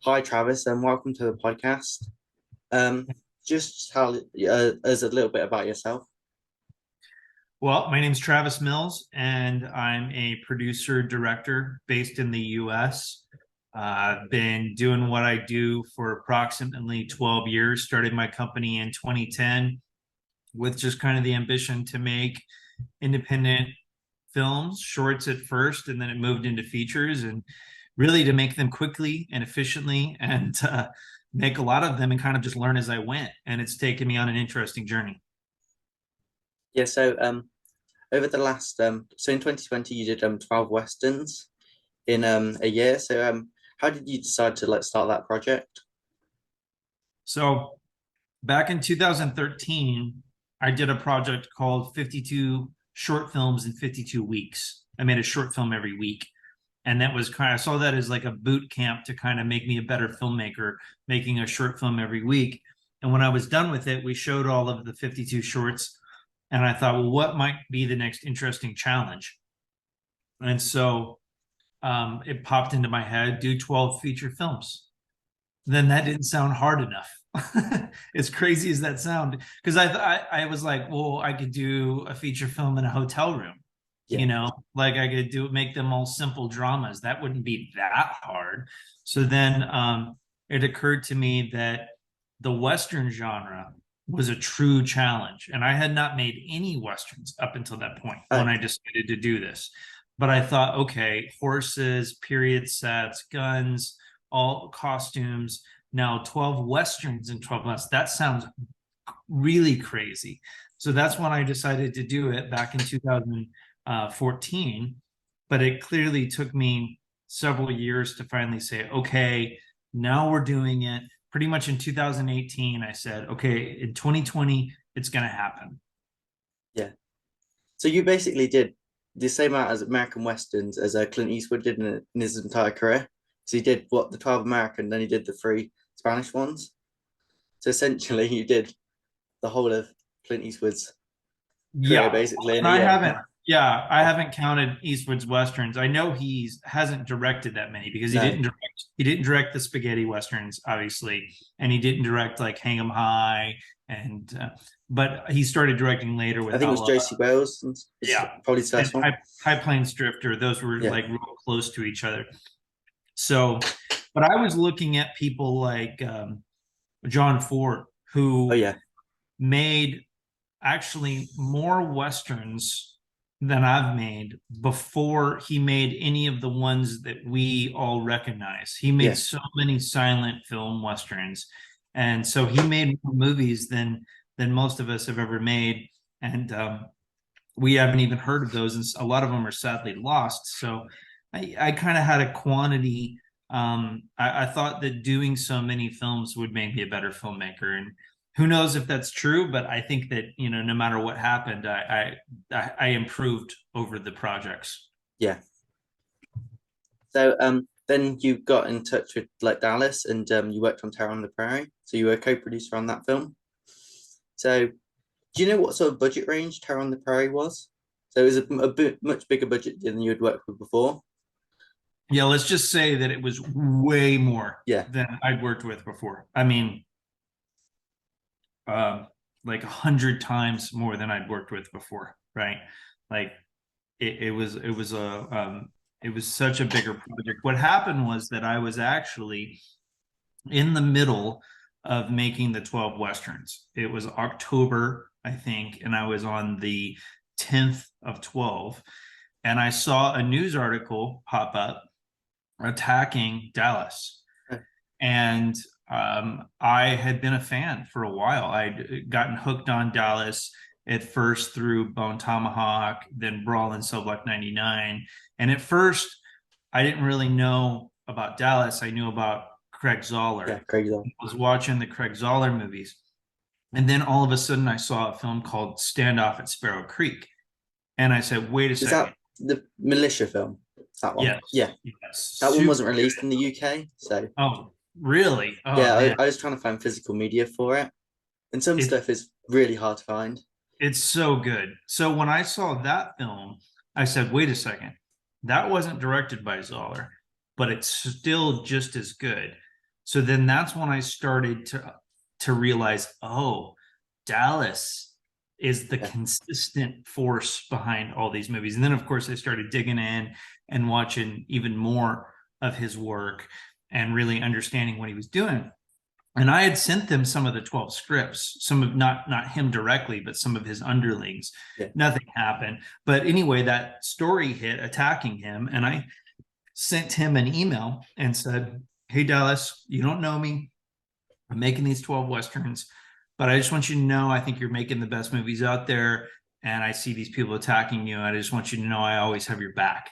Hi, Travis, and welcome to the podcast. Um, just tell us a little bit about yourself. Well, my name's Travis Mills, and I'm a producer director based in the US. I've been doing what I do for approximately 12 years. Started my company in 2010 with just kind of the ambition to make independent films, shorts at first, and then it moved into features, and really to make them quickly and efficiently and make a lot of them and kind of just learn as I went. And it's taken me on an interesting journey. Yeah, over the last so in 2020 you did 12 westerns in a year. How did you decide to start that project? So back in 2013, I did a project called 52 Short Films in 52 Weeks. I made a short film every week. And that was kind of, I saw that as like a boot camp to kind of make me a better filmmaker, making a short film every week. And when I was done with it, we showed all of the 52 shorts. And I thought, well, what might be the next interesting challenge? And so it popped into my head, do 12 feature films. Then that didn't sound hard enough. As crazy as that sound, because I was like, well, I could do a feature film in a hotel room, Yeah, like I could do make them all simple dramas. That wouldn't be that hard. So then it occurred to me that the Western genre was a true challenge, and I had not made any Westerns up until that point when oh, I decided to do this. But I thought, okay, horses, period sets, guns, all costumes. Now 12 Westerns in 12 months. That sounds really crazy. So that's when I decided to do it back in 2014. But it clearly took me several years to finally say, okay, now we're doing it. Pretty much in 2018, I said, okay, in 2020, it's going to happen. yeah. So you basically did the same amount as American westerns as Clint Eastwood did in his entire career. So he did what the 12 American, then he did the three Spanish ones. So essentially, you did the whole of Clint Eastwood's career Yeah, basically in and a I year. haven't. Yeah, I haven't counted Eastwood's westerns. I know he's hasn't directed that many because No, he didn't direct the spaghetti westerns, obviously, and he didn't direct like Hang 'Em High, and but he started directing later I with think it was Outlaw. Josie Wales. It's Yeah, probably his and first one. High Plains Drifter. Those were Yeah. like real close to each other. So, but I was looking at people like John Ford, Oh who yeah. made actually more westerns than I've made before he made any of the ones that we all recognize. He made Yeah. so many silent film westerns, and so he made more movies than most of us have ever made, and we haven't even heard of those, and a lot of them are sadly lost. So I kind of had a quantity. I thought that doing so many films would make me a better filmmaker, and who knows if that's true, but I think that no matter what happened, I improved over the projects. Yeah. Then you got in touch with Dallas and you worked on Terror on the Prairie. So you were a co-producer on that film. So do you know what sort of budget range Terror on the Prairie was? So it was a bit much bigger budget than you had worked with before. Yeah, let's just say that it was way more Yeah. than I'd worked with before. I mean, um, like 100 times more than I'd worked with before, right? Like it was such a bigger project. What happened was that I was actually in the middle of making the 12 westerns. It was October, I think, and I was on the 10th of 12, and I saw a news article pop up attacking Dallas. And I had been a fan for a while. I'd gotten hooked on Dallas at first through Bone Tomahawk, then Brawl and Cell Block 99. And at first, I didn't really know about Dallas. I knew about Craig Zoller. Yeah, crazy. I was watching the Craig Zoller movies. And then all of a sudden, I saw a film called Standoff at Sparrow Creek. And I said, wait a Is second. that the militia film? That one? Yes, Yeah. yes. That one wasn't Super released in good. the UK. So Oh, really? Oh, yeah, man. I was trying to find physical media for it. And some It, stuff is really hard to find. It's so good. So when I saw that film, I said, wait a second, that wasn't directed by Zoller, but it's still just as good. So then that's when I started to realize, oh, Dallas is the Yeah. consistent force behind all these movies. And then of course I started digging in and watching even more of his work and really understanding what he was doing. And I had sent them some of the 12 scripts, some of not him directly, but some of his underlings. Yeah. Nothing happened. But anyway, that story hit attacking him, and I sent him an email and said, "Hey Dallas, you don't know me. I'm making these 12 westerns, but I just want you to know I think you're making the best movies out there, and I see these people attacking you. I just want you to know I always have your back."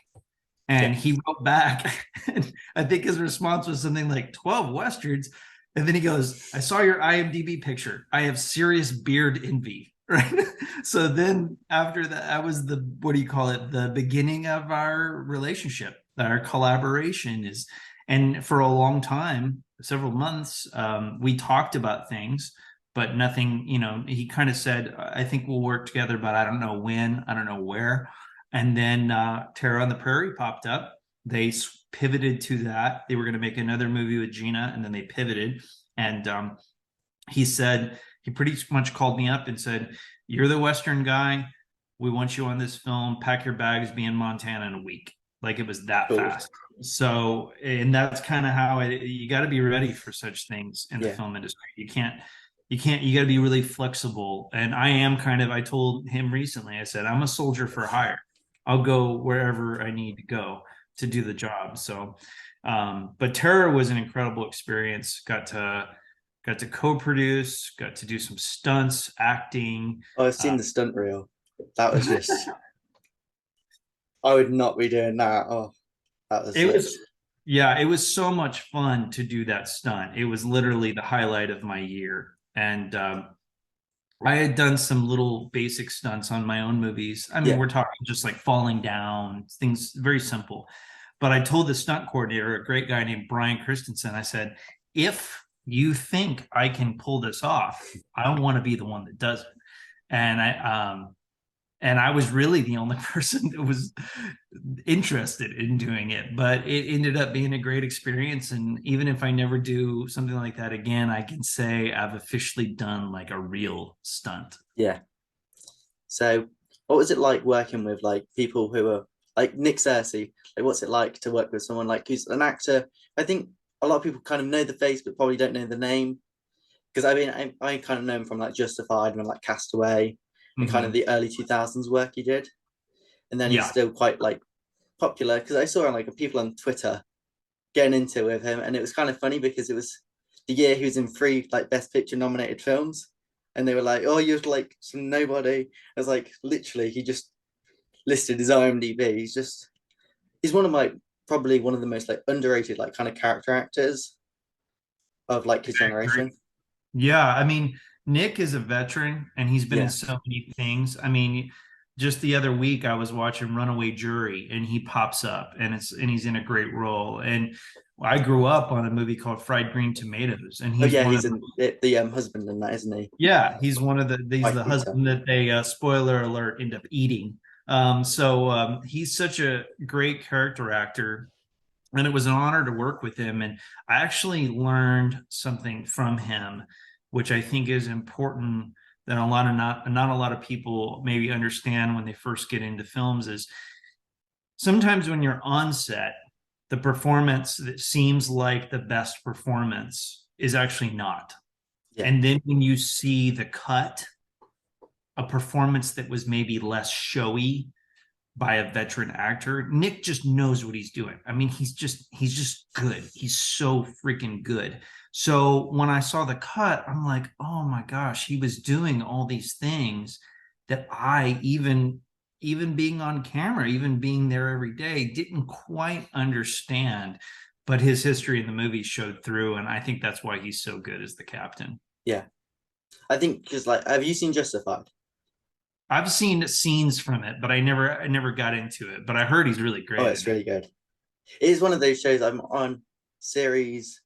And Yeah. he wrote back, and I think his response was something like 12 westerns. And then he goes, "I saw your IMDb picture. I have serious beard envy." Right. So then after that, that was the, what do you call it? The beginning of our relationship, our collaboration is, and for a long time, several months, we talked about things, but nothing, he kind of said, "I think we'll work together, but I don't know when, I don't know where." And then Terror on the Prairie popped up. They pivoted to that. They were going to make another movie with Gina, and then they pivoted. And he said, he pretty much called me up and said, "You're the Western guy. We want you on this film. Pack your bags, be in Montana in a week." Like, it was that Cool. fast. So, and that's kind of how you got to be ready for such things in the Yeah. film industry. You got to be really flexible. And I told him recently, I said, "I'm a soldier for hire. I'll go wherever I need to go to do the job." So, but Terror was an incredible experience. Got to co-produce, got to do some stunts, acting. Oh, I've seen the stunt reel. That was just, I would not be doing that. Oh, that was It like, was, yeah, it was so much fun to do that stunt. It was literally the highlight of my year. And I had done some little basic stunts on my own movies. I mean, yeah. we're talking just like falling down, things very simple. But I told the stunt coordinator, a great guy named Brian Christensen, I said, "If you think I can pull this off, I want to be the one that does it." And I was really the only person that was interested in doing it, but it ended up being a great experience. And even if I never do something like that again, I can say I've officially done like a real stunt. Yeah. So, what was it like working with like people who are like Nick Searcy? Like, what's it like to work with someone like who's an actor? I think a lot of people kind of know the face, but probably don't know the name. Because I mean, I kind of know him from like Justified and like Castaway and kind of Mm-hmm. the early 2000s work he did. And then he's Yeah. still quite like popular because I saw like people on Twitter getting into it with him, and it was kind of funny because it was the year he was in three like Best Picture nominated films, and they were like, "Oh, you're like some nobody." I was like, literally, he just listed his IMDb. He's one of my probably one of the most like underrated like kind of character actors of like his generation. Yeah, I mean, Nick is a veteran and he's been in Yeah. so many things. I mean, just the other week I was watching Runaway Jury and he pops up and he's in a great role. And I grew up on a movie called Fried Green Tomatoes, and Oh he's yeah, one of he's the, in husband in that, isn't he? yeah, he's Wife the beater. husband that they spoiler alert end up eating. So he's such a great character actor, and it was an honor to work with him. And I actually learned something from him, which I think is important, that not a lot of people maybe understand when they first get into films, is sometimes when you're on set, the performance that seems like the best performance is actually not. Yeah. And then when you see the cut, a performance that was maybe less showy by a veteran actor, Nick just knows what he's doing. I mean, he's just good. He's so freaking good. So when I saw the cut, I'm like, "Oh my gosh, he was doing all these things that I, even being on camera, even being there every day, didn't quite understand." But his history in the movie showed through, and I think that's why he's so good as the captain. Yeah. I think because like, have you seen Justified? I've seen scenes from it, but I never got into it. But I heard he's really Oh, great it's in it. really good. It is one of those shows I'm on series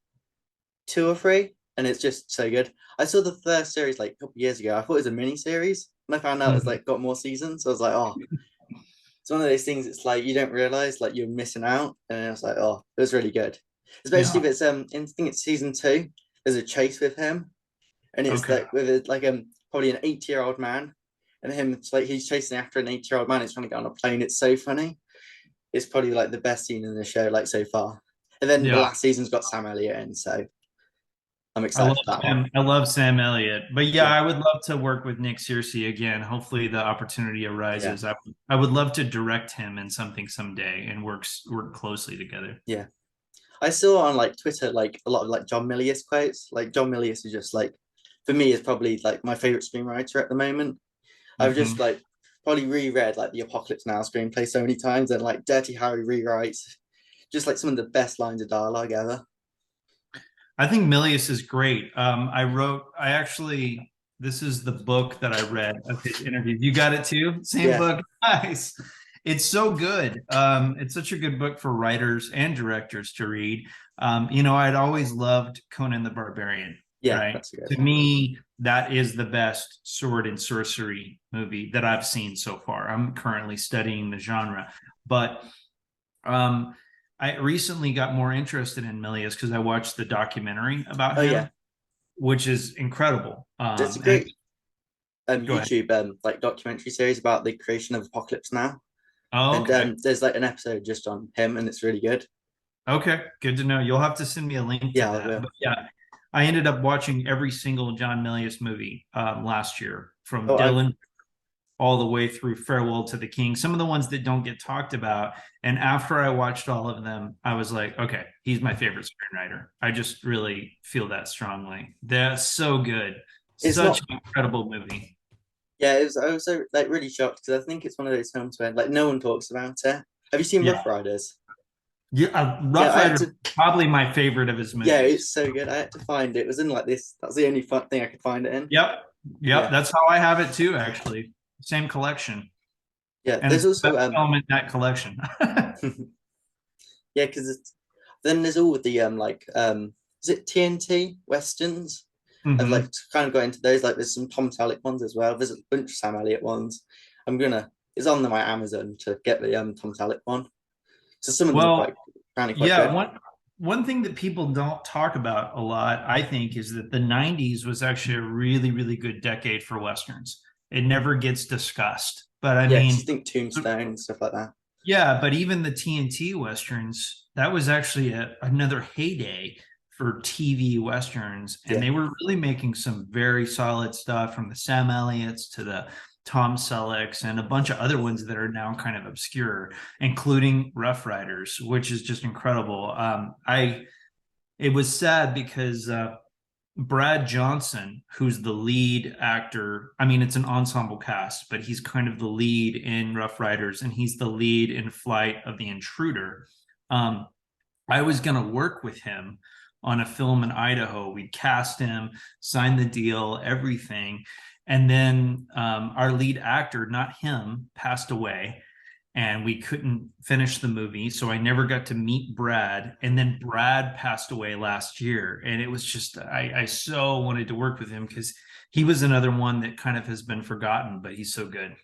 two or three, and it's just so good. I saw the first series like a couple of years ago. I thought it was a mini series, and I found out it's Mhm. like got more seasons. So I was like, oh, it's one of those things. It's like you don't realize like you're missing out, and I was like, oh, it was really good. especially Yeah. if it's I think it's season 2. There's a chase with him, and it's Okay. like with like probably an 80-year-old man, and him it's like he's chasing after an 80-year-old man. He's trying to get on a plane. It's so funny. It's probably like the best scene in the show like so far. And then the Yeah. last season's got Sam Elliott in, so I'm I love excited for that one. Sam. I love Sam Elliott. But yeah, Yeah, I would love to work with Nick Searcy again. Hopefully the opportunity yeah, arises. I would love to direct him in something someday and work closely together. yeah. I saw on like Twitter like a lot of like John Milius quotes. Like John Milius is just like for me is probably like my favorite screenwriter at the moment. I've just Mhm. like probably reread like the Apocalypse Now screenplay so many times and like Dirty Harry rewrites, just like some of the best lines of dialogue ever. I think Milius is great. I actually, this is the book that I read of his interviews. You got it too? Same Yeah, book. Nice. It's so good. It's such a good book for writers and directors to read. I'd always loved Conan the Barbarian, yeah, right? that's a good To one. me, that is the best sword and sorcery movie that I've seen so far. I'm currently studying the genre, but um, I recently got more interested in Milius because I watched the documentary about Oh yeah, him, which is incredible. there's a And great go ahead. YouTube like documentary series about the creation of Apocalypse Now, Oh, and okay. there's like an episode just on him, and it's really good. Okay. Good to know. You'll have to send me a link to Yeah, I that. will. But yeah, I ended up watching every single John Milius movie last year from Oh, I've Dylan all the way through Farewell to the King, some of the ones that don't get talked about. And after I watched all of them, I was like, okay, he's my favorite screenwriter. I just really feel that strongly. That's so good. it's Such not. an incredible movie. Yeah, it was. I was so like really shocked because I think it's one of those films where like no one talks about it. Have you seen Yeah. Rough Riders? Yeah. Yeah, Rough I had Rider, to. probably my favorite of his Yeah, movies. it's so good. I had to find it. It was in like this. That's the only fun thing I could find it in. Yep. Yep. Yeah, That's how I have it too, actually. Same collection. yeah. And There's it's the also best film in that collection. yeah, because then there's all the is it TNT westerns? I've like Hmm. kind of got into those. Like there's some Tom Selleck ones as well. There's a bunch of Sam Elliott ones. It's on my Amazon to get the Tom Selleck one. So some of them are Well, quite apparently quite yeah, good. one thing that people don't talk about a lot, I think, is that the 90s was actually a really, really good decade for Westerns. It never gets discussed. But I Yeah, because you mean, think Tombstone and stuff like that. yeah, but even the TNT Westerns, that was actually another heyday for TV Westerns. And Yeah, they were really making some very solid stuff, from the Sam Elliott's to the Tom Sellecks and a bunch of other ones that are now kind of obscure, including Rough Riders, which is just incredible. It was sad because Brad Johnson, who's the lead actor, I mean, it's an ensemble cast, but he's kind of the lead in Rough Riders and he's the lead in Flight of the Intruder. Um, I was going to work with him on a film in Idaho. We'd cast him, sign the deal, everything. And then our lead actor, not him, passed away and we couldn't finish the movie. So I never got to meet Brad. And then Brad passed away last year. And it was just, I so wanted to work with him because he was another one that kind of has been forgotten, but he's so good.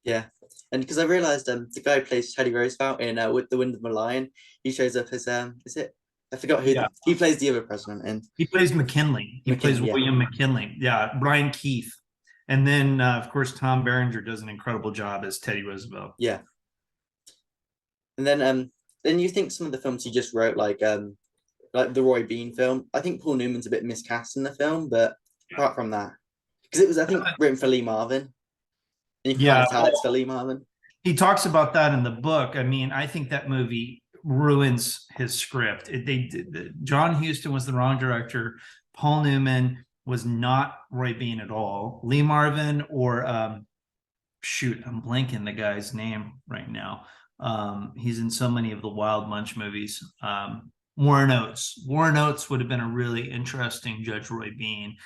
yeah. And because I realized the guy who plays Teddy Roosevelt in With the Wind of the Lion, he shows up as is it? I forgot who Yeah. he plays the other president in He plays McKinley. He plays McKinley. Yeah, William McKinley. Yeah. Brian Keith. And then, of course, Tom Berenger does an incredible job as Teddy Roosevelt. yeah. And then you think some of the films he just wrote like the Roy Bean film. I think Paul Newman's a bit miscast in the film, but apart from that, because it was I think written for Lee Marvin, and you can kind Yeah. of tell it's for Lee Marvin. He talks about that in the book. I mean, I think that movie ruins his script. John Huston was the wrong director. Paul Newman was not Roy Bean at all. Lee Marvin or shoot, I'm blanking the guy's name right now. He's in so many of the Wild Munch movies. Warren Oates. Warren Oates would have been a really interesting Judge Roy Bean.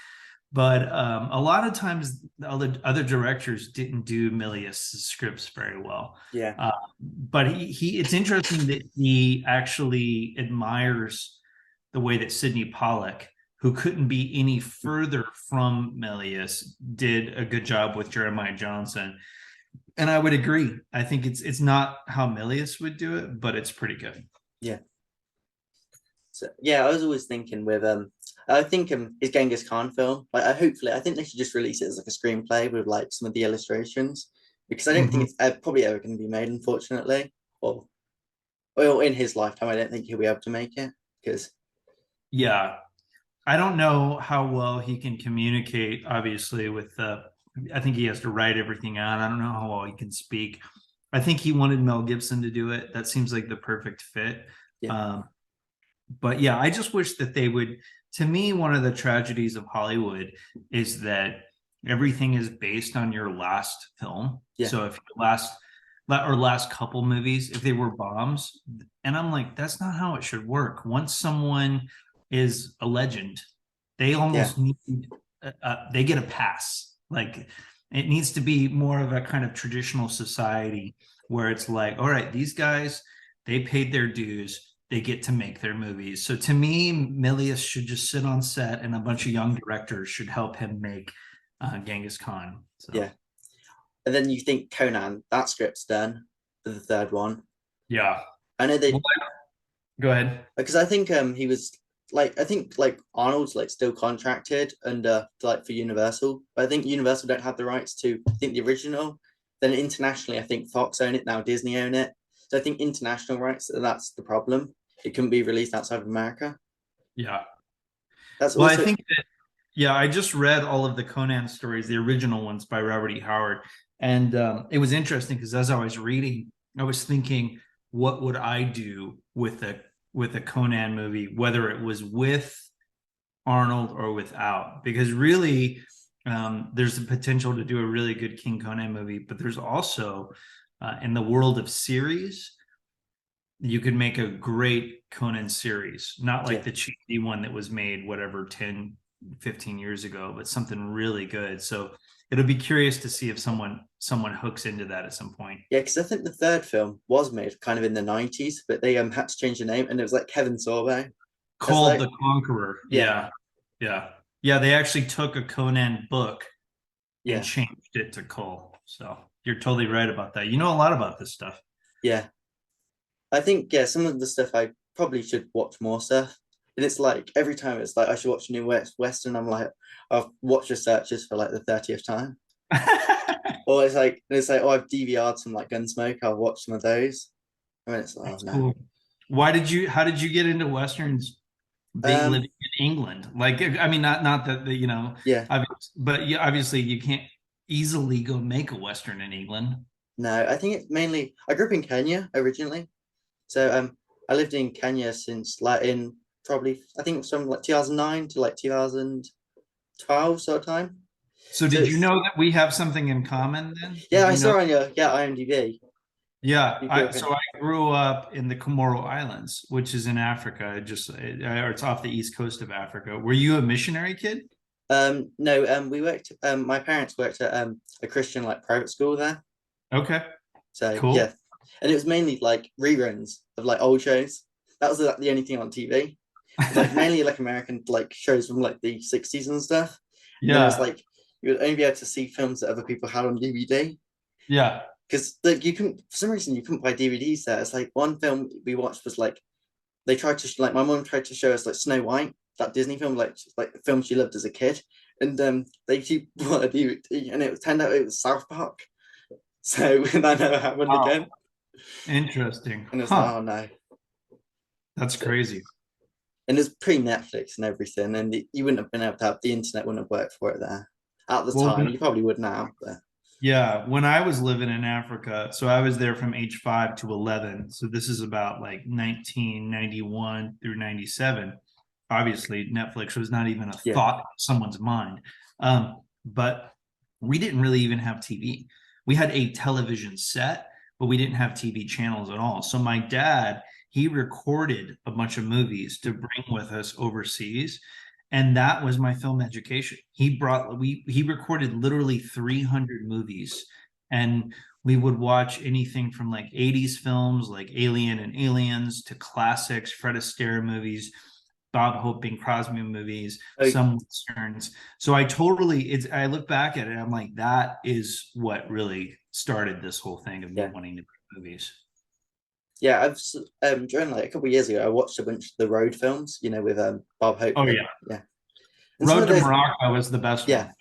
But a lot of times, the other directors didn't do Milius' scripts very well. Yeah, But it's interesting that he actually admires the way that Sidney Pollack, who couldn't be any further from Milius, did a good job with Jeremiah Johnson. And I would agree. I think it's not how Milius would do it, but it's pretty good. yeah. So yeah, I was always thinking with I think his Genghis Khan film. Like, I think they should just release it as like a screenplay with like some of the illustrations, because I don't think Mhm. it's probably ever going to be made, unfortunately. Or well, in his lifetime, I don't think he'll be able to make it because Yeah, I don't know how well he can communicate, obviously, with I think he has to write everything out. I don't know how well he can speak. I think he wanted Mel Gibson to do it. That seems like the perfect fit. yeah, Um, but yeah, I just wish that they would. To me, one of the tragedies of Hollywood is that everything is based on your last film. yeah, So if your last couple movies, if they were bombs, and I'm like, that's not how it should work. Once someone is a legend, they yeah, almost need they get a pass. Like it needs to be more of a kind of traditional society where it's like, all right, these guys, they paid their dues, they get to make their movies. So to me, Milius should just sit on set and a bunch of young directors should help him make Genghis Khan. So yeah. And then you think Conan, that script's done for the third one. yeah. I know Well, they go ahead. because I think he was like I think like Arnold's like still contracted under like for Universal, but I think Universal don't have the rights to I think the original. Then internationally, I think Fox own it now, Disney own it. So I think international rights, that's the problem. It couldn't be released outside of America. Yeah. That's Well, I also think that, yeah, I just read all of the Conan stories, the original ones by Robert E. Howard. And it was interesting because as I was reading, I was thinking, what would I do with a Conan movie, whether it was with Arnold or without? Because really, there's the potential to do a really good King Conan movie, but there's also in the world of series, you could make a great Conan series, not yeah. like the cheesy one that was made, whatever, 10, 15 years ago, but something really good. So it'll be curious to see if someone hooks into that at some point. Yeah, because I think the third film was made kind of in the 90s, but they had to change the name and it was like Kevin Sorbo. That's Called like the Conqueror. yeah, Yeah. Yeah. Yeah. They actually took a Conan book and yeah, changed it to Cole. So you're totally right about that. You know a lot about this stuff. yeah. I think yeah, some of the stuff I probably should watch more stuff. And it's like every time it's like I should watch a new Western. I'm like I've watched the searches for like the 30th time. Or it's like oh I've DVR'd some like Gunsmoke. I'll watch some of those. I mean it's oh That's no. cool. How did you get into Westerns being Um living in England? Like, I mean, not that, yeah, but you, obviously you can't easily go make a Western in England. no, I think it's mainly I grew up in Kenya originally. So I lived in Kenya since like in probably I think from like 2009 to like 2012 sort of time. So So did you it's know that we have something in common then? yeah, Did I you know? saw on your IMDb. Yeah, You grew up so in I grew up in the Comoro Islands, which is in Africa, or it's off the east coast of Africa. Were you a missionary kid? no we worked my parents worked at a Christian like private school there. Okay, So cool. yeah. And it was mainly like reruns of like old shows. That was the only thing on TV. Like mainly like American like shows from like the 60s and stuff. And then it was Yeah, like you would only be able to see films that other people had on DVD. yeah. Because like you couldn't for some reason you couldn't buy DVDs there. It's like one film we watched was like they tried to like my mom tried to show us like Snow White, that Disney film, like the film she loved as a kid. And she bought a DVD and it turned out it was South Park. So that never happened Wow, again. interesting. And it was like, Huh, oh no. that's So, crazy. and it's pre-Netflix and everything, and you wouldn't have been able to have the internet wouldn't have worked for it there at the Well, time. You probably would now, but yeah, when I was living in Africa, so I was there from age 5 to 11. So this is about like 1991 through 97. Obviously, Netflix was not even a yeah, thought in someone's mind. But we didn't really even have TV. We had a television set, but we didn't have TV channels at all. So my dad, he recorded a bunch of movies to bring with us overseas, and that was my film education. He recorded literally 300 movies, and we would watch anything from like 80s films like Alien and Aliens to classics, Fred Astaire movies, Bob Hope and Crosby movies, oh some westerns. So I look back at it, I'm like, that is what really started this whole thing of me yeah, wanting to make movies. Yeah, during like a couple of years ago, I watched a bunch of the road films, with Bob Hope. Oh yeah. Yeah, and some Road of to those, Morocco was the best yeah, one.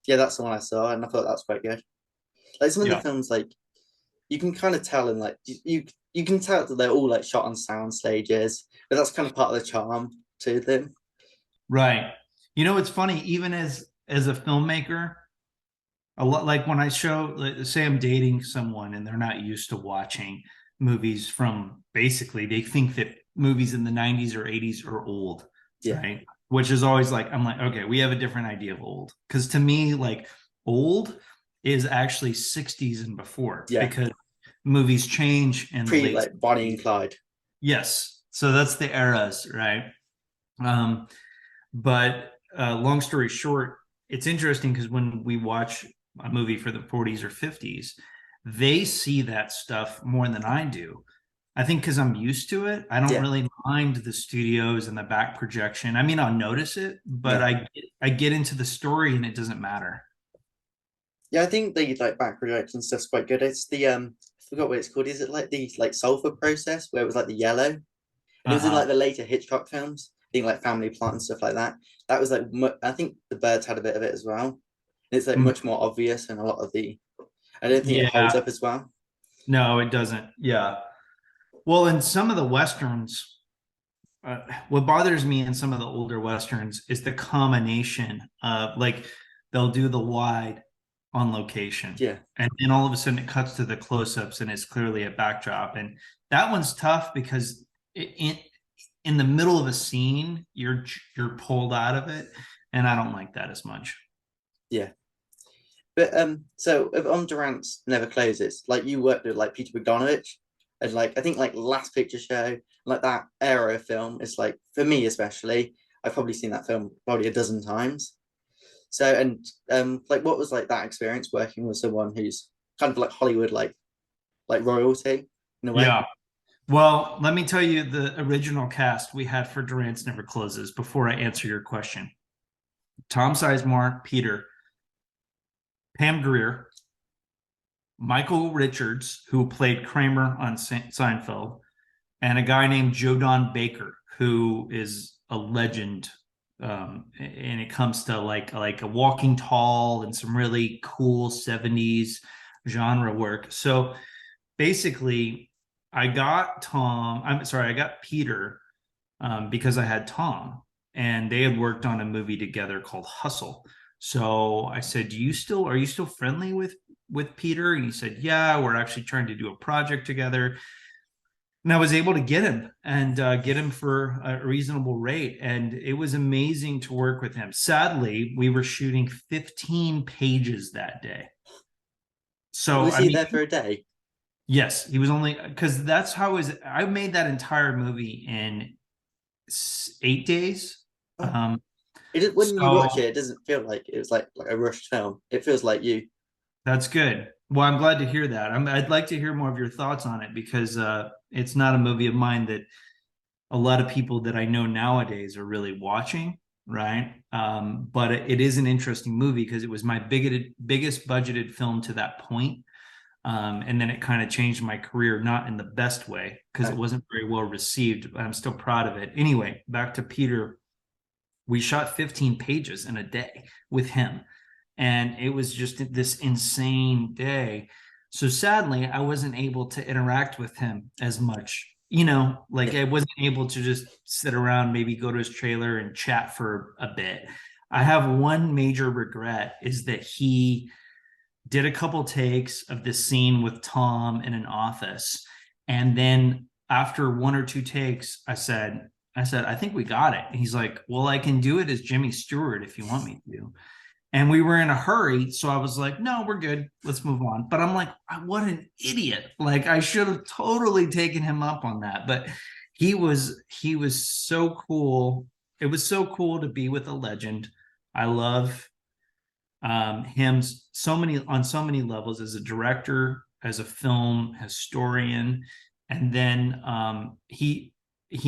yeah, that's the one I saw, and I thought that was quite good. Like some of the Yeah. films, like you can kind of tell, and like you can tell that they're all like shot on sound stages, but that's kind of part of the charm to them. Right. It's funny, even as a filmmaker, a lot like when I show, like, say I'm dating someone and they're not used to watching movies from, basically they think that movies in the 90s or 80s are old, Yeah, right? Which is always like, I'm like, okay, we have a different idea of old. Because to me, like, old is actually 60s and before, yeah, because movies change in the pre late like Bonnie and 60s. Clyde. Yes. So that's the eras, right? Um, but long story short, it's interesting because when we watch a movie for the 40s or 50s, they see that stuff more than I do. I think because I'm used to it, I don't Yeah, really mind the studios and the back projection. I mean, I'll notice it, but yeah, I get into the story and it doesn't matter. yeah. I think the like back projection stuff's quite good. It's the I forgot what it's called. Is it like the like sulfur process where it was like the yellow? And it was in Uh-huh. like the later Hitchcock films, I think like Family Plot and stuff like that. That was like I think The Birds had a bit of it as well. And it's like Mm, much more obvious and a lot of the. I don't think it holds yeah, up as well. no, it doesn't. Yeah. Well, in some of the westerns, what bothers me in some of the older westerns is the combination of, like, they'll do the wide on location, Yeah, and then all of a sudden it cuts to the close-ups and it's clearly a backdrop, and that one's tough because in the middle of a scene you're pulled out of it, and I don't like that as much. yeah. But so if On Durant's Never Closes, like you worked with like Peter Bogdanovich, and like I think like Last Picture Show, like that era of film is like for me especially, I've probably seen that film probably a dozen times. So and like what was like that experience working with someone who's kind of like Hollywood like royalty in a way? Yeah. Well, let me tell you the original cast we had for Durant's Never Closes before I answer your question. Tom Sizemore, Peter, Pam Grier, Michael Richards, who played Kramer on Seinfeld, and a guy named Joe Don Baker, who is a legend. And it comes to like a Walking Tall and some really cool 70s genre work. So basically, I got Peter, because I had Tom, and they had worked on a movie together called Hustle. So I said, are you still friendly with Peter? And he said, yeah, we're actually trying to do a project together. And I was able to get him, and get him for a reasonable rate. And it was amazing to work with him. Sadly, we were shooting 15 pages that day. So, Was I he mean, there for a day? yes, he was only, because that's how I made that entire movie in 8 days. Oh, Um, when you watch it, so it doesn't feel like it was like a rushed film. It feels like you. that's good. Well, I'm glad to hear that. I'd like to hear more of your thoughts on it, because it's not a movie of mine that a lot of people that I know nowadays are really watching, right? But it is an interesting movie because it was my biggest budgeted film to that point. And then it kind of changed my career, not in the best way because it Oh, wasn't very well received, but I'm still proud of it. Anyway, back to Peter. We shot 15 pages in a day with him, and it was just this insane day. So sadly, I wasn't able to interact with him as much. Like, yeah, I wasn't able to just sit around, maybe go to his trailer and chat for a bit. I have one major regret, is that he did a couple takes of this scene with Tom in an office. And then after one or two takes, I said, I think we got it. And he's like, well, I can do it as Jimmy Stewart if you want me to. And we were in a hurry. So I was like, no, we're good. Let's move on. But I'm like, what an idiot. Like, I should have totally taken him up on that. But he was so cool. It was so cool to be with a legend. I love him on so many levels, as a director, as a film historian. And then he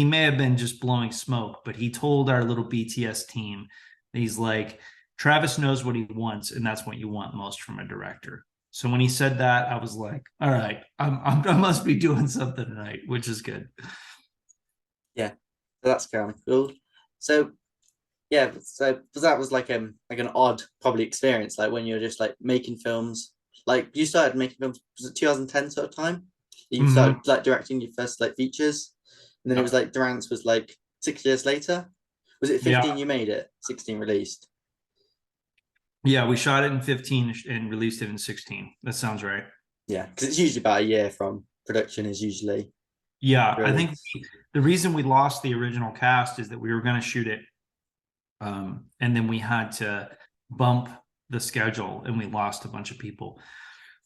may have been just blowing smoke, but he told our little BTS team, he's like, Travis knows what he wants, and that's what you want most from a director. So when he said that, I was like, all right, I must be doing something tonight, which is good. Yeah, so that's kind of cool. So yeah, so that was like an odd probably experience, like when you're just like making films. Like you started making films, was it 2010 sort of time? You started Hmm. like directing your first like features, and then it was Yep. like Durant's was like 6 years later. Was it Yeah. 15 you made it? 16 released. Yeah. We shot it in 15 and released it in 16. That sounds right. Yeah, because it's usually about a year from production is usually Yeah. I think release. the reason we lost the original cast is that we were going to shoot it. And then we had to bump the schedule and we lost a bunch of people,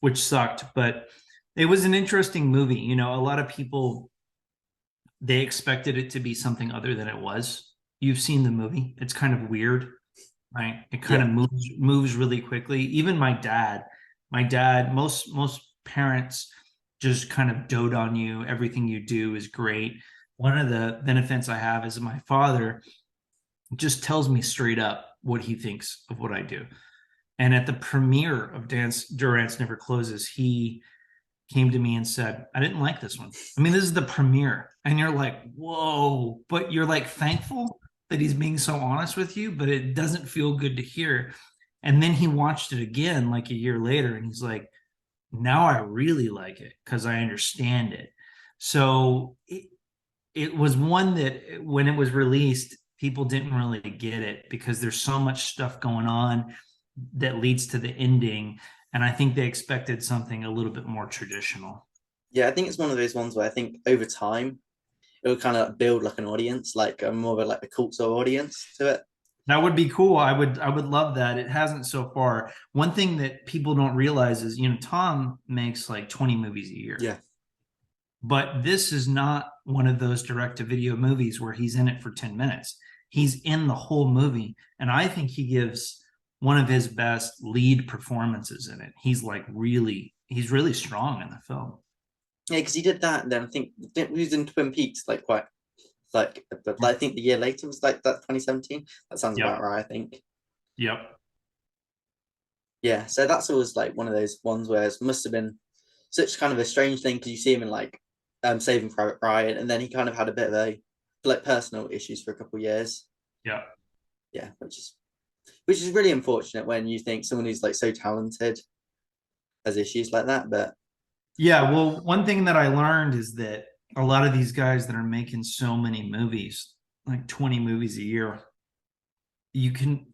which sucked. But it was an interesting movie. You know, a lot of people, they expected it to be something other than it was. You've seen the movie. It's kind of weird, right? It kind Yeah, of moves really quickly. Even most parents just kind of dote on you. Everything you do is great. One of the benefits I have is my father just tells me straight up what he thinks of what I do. And at the premiere of Dance Durance Never Closes, he came to me and said, I didn't like this one. I mean, this is the premiere. And you're like, whoa, but you're like thankful that he's being so honest with you, but it doesn't feel good to hear. And then he watched it again like a year later and he's like, now I really like it because I understand it. So it was one that when it was released, people didn't really get it because there's so much stuff going on that leads to the ending. And I think they expected something a little bit more traditional. yeah. I think it's one of those ones where I think over time it would kind of build like an audience, like a more of a, like a cult sort of audience to it. That would be cool. I would love that. It hasn't so far. One thing that people don't realize is, you know, Tom makes like 20 movies a year. Yeah, But this is not one of those direct to video movies where he's in it for 10 minutes. He's in the whole movie. And I think he gives one of his best lead performances in it. He's really strong in the film. yeah, because he did that, and then I think he was in Twin Peaks like quite but I think the year later was like that 2017. That sounds about Yep. right, I think. Yep. Yeah, so that's always like one of those ones where it must have been such kind of a strange thing because you see him in like Saving Private Ryan, and then he kind of had a bit of a like personal issues for a couple of years. Yep. Yeah, which is really unfortunate when you think someone who's like so talented has issues like that. But Yeah. Well, one thing that I learned is that a lot of these guys that are making so many movies, like 20 movies a year, you can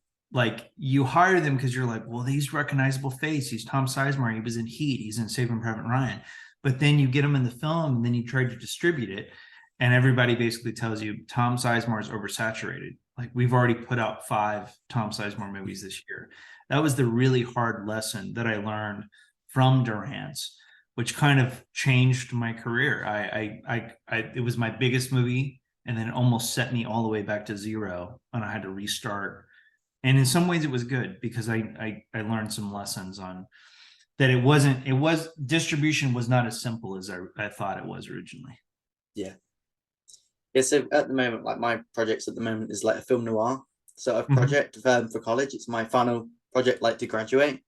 you hire them because you're like, well, he's recognizable face. He's Tom Sizemore. He was in Heat. He's in Saving Private Ryan. But then you get him in the film, and then you try to distribute it, and everybody basically tells you Tom Sizemore is oversaturated. Like we've already put out 5 Tom Sizemore movies this year. That was the really hard lesson that I learned from Durance, which kind of changed my career. It was my biggest movie, and then it almost set me all the way back to zero, and I had to restart. And in some ways, it was good because I learned some lessons on that. It was distribution was not as simple as I thought it was originally. yeah, yeah. So at the moment, like my projects at the moment is like a film noir sort of Mhm. project for college. It's my final project, like to graduate.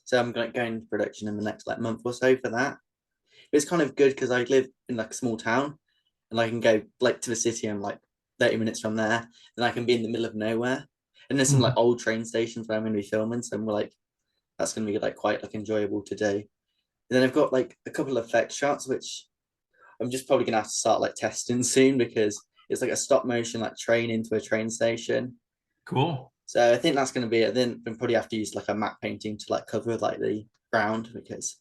So I'm going into production in the next like month or so for that. It's kind of good because I live in like a small town, and I can go like to the city and like 30 minutes from there, and I can be in the middle of nowhere. And there's some like Mhm. old train stations where I'm going to be filming, so we're like that's going to be like quite like enjoyable to do. And then I've got like a couple of effect shots which I'm just probably going to have to start like testing soon because it's like a stop motion like train into a train station. Cool. So I think that's going to be it. Then we probably have to use like a matte painting to like cover like the ground because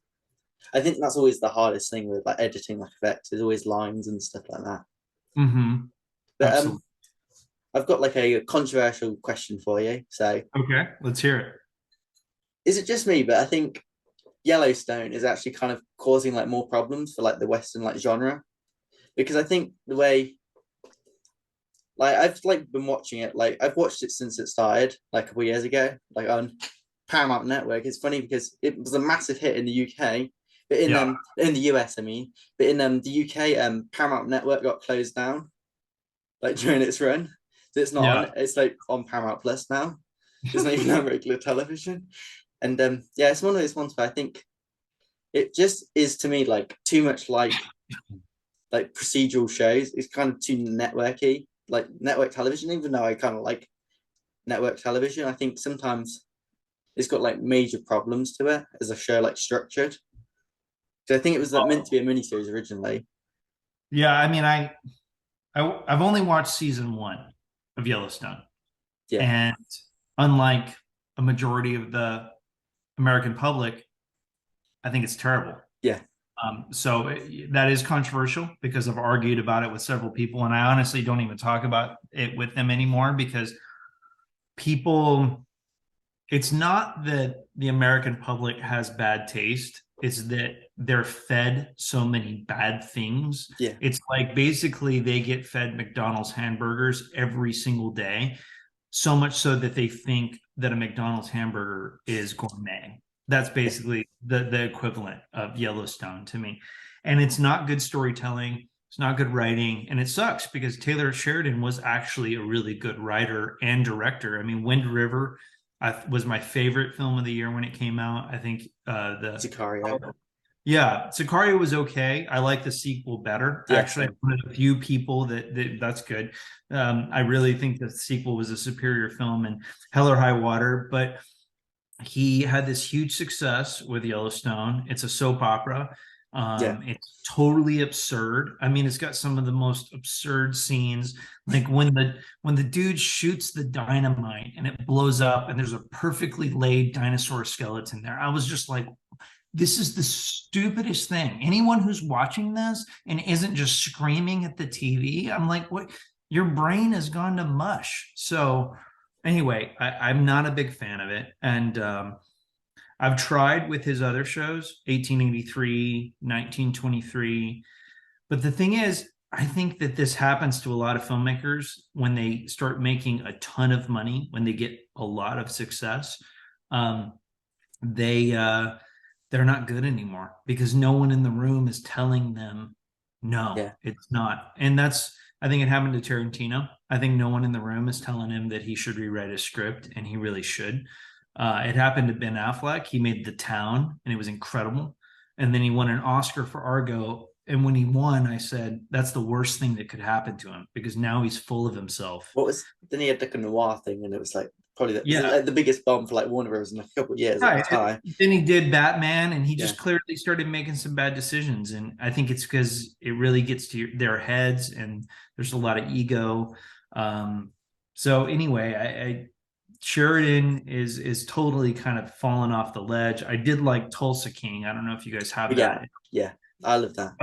I think that's always the hardest thing with like editing like effects is always lines and stuff like that. Hmm. But Absolutely. I've got like a controversial question for you. So Okay, let's hear it. is it just me? But I think Yellowstone is actually kind of causing like more problems for like the Western like genre because I think the way like I've like been watching it like I've watched it since it started like a couple of years ago like on Paramount Network. It's funny because it was a massive hit in the UK, but Yeah. in the US I mean, but in the UK Paramount Network got closed down like during its run, so it's not on. Yeah. It's like on Paramount Plus now. It's not even on regular television, and yeah, it's one of those ones where I think it just is to me like too much like procedural shows. It's kind of too networky, like network television. Even though I kind of like network television, I think sometimes it's got like major problems to it as a show, like structured. So I think it was like meant to be a miniseries originally. Yeah, I mean, I've only watched season one of Yellowstone, Yeah, and unlike a majority of the American public, I think it's terrible. yeah, So that is controversial because I've argued about it with several people, and I honestly don't even talk about it with them anymore because people, it's not that the American public has bad taste, it's that they're fed so many bad things. yeah, It's like basically they get fed McDonald's hamburgers every single day, so much so that they think that a McDonald's hamburger is gourmet. That's yeah, basically the equivalent of Yellowstone to me. And it's not good storytelling. It's not good writing. And it sucks because Taylor Sheridan was actually a really good writer and director. I mean, Wind River was my favorite film of the year when it came out. I think Sicario. yeah, Sicario was okay. I like the sequel better. Yeah, Actually, same. I'm one of the few people that's good. I really think the sequel was a superior film and Hell or High Water, but he had this huge success with Yellowstone. It's a soap opera. Yeah, It's totally absurd. I mean, it's got some of the most absurd scenes, like when the dude shoots the dynamite and it blows up, and there's a perfectly laid dinosaur skeleton there. I was just like, this is the stupidest thing. Anyone who's watching this and isn't just screaming at the TV, I'm like, what? Your brain has gone to mush. So, anyway, I'm not a big fan of it. And I've tried with his other shows, 1883, 1923. But the thing is, I think that this happens to a lot of filmmakers when they start making a ton of money, when they get a lot of success. Um, they they're not good anymore because no one in the room is telling them no, yeah, it's not. And that's, I think it happened to Tarantino. I think no one in the room is telling him that he should rewrite his script, and he really should. It happened to Ben Affleck. He made The Town, and it was incredible. And then he won an Oscar for Argo. And when he won, I said, that's the worst thing that could happen to him because now he's full of himself. what was then he had like a noir thing, and it was like probably was it Yeah, like the biggest bomb for like Warner Bros. In like a couple of years at the right. time. Then he did Batman, and he Yeah, just clearly started making some bad decisions. And I think it's because it really gets to their heads, and there's a lot of ego. So anyway, I Sheridan is totally kind of fallen off the ledge. I did like Tulsa King. I don't know if you guys have but yeah, that. yeah, I love that.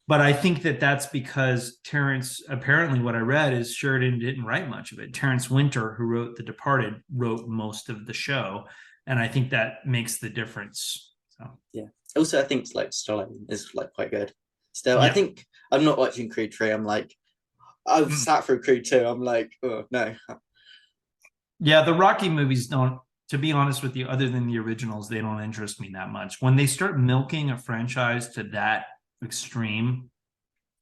But I think that that's because Terrence, apparently what I read is Sheridan didn't write much of it. Terrence Winter, who wrote The Departed, wrote most of the show. And I think that makes the difference. So, Yeah. Also, I think like Stallone is like quite good. Still, I yeah. think I'm not watching Creed 3. I'm like, I've Mm. sat through Creed 2. I'm like, oh no. Yeah, the Rocky movies don't, to be honest with you, other than the originals, they don't interest me that much. When they start milking a franchise to that extreme,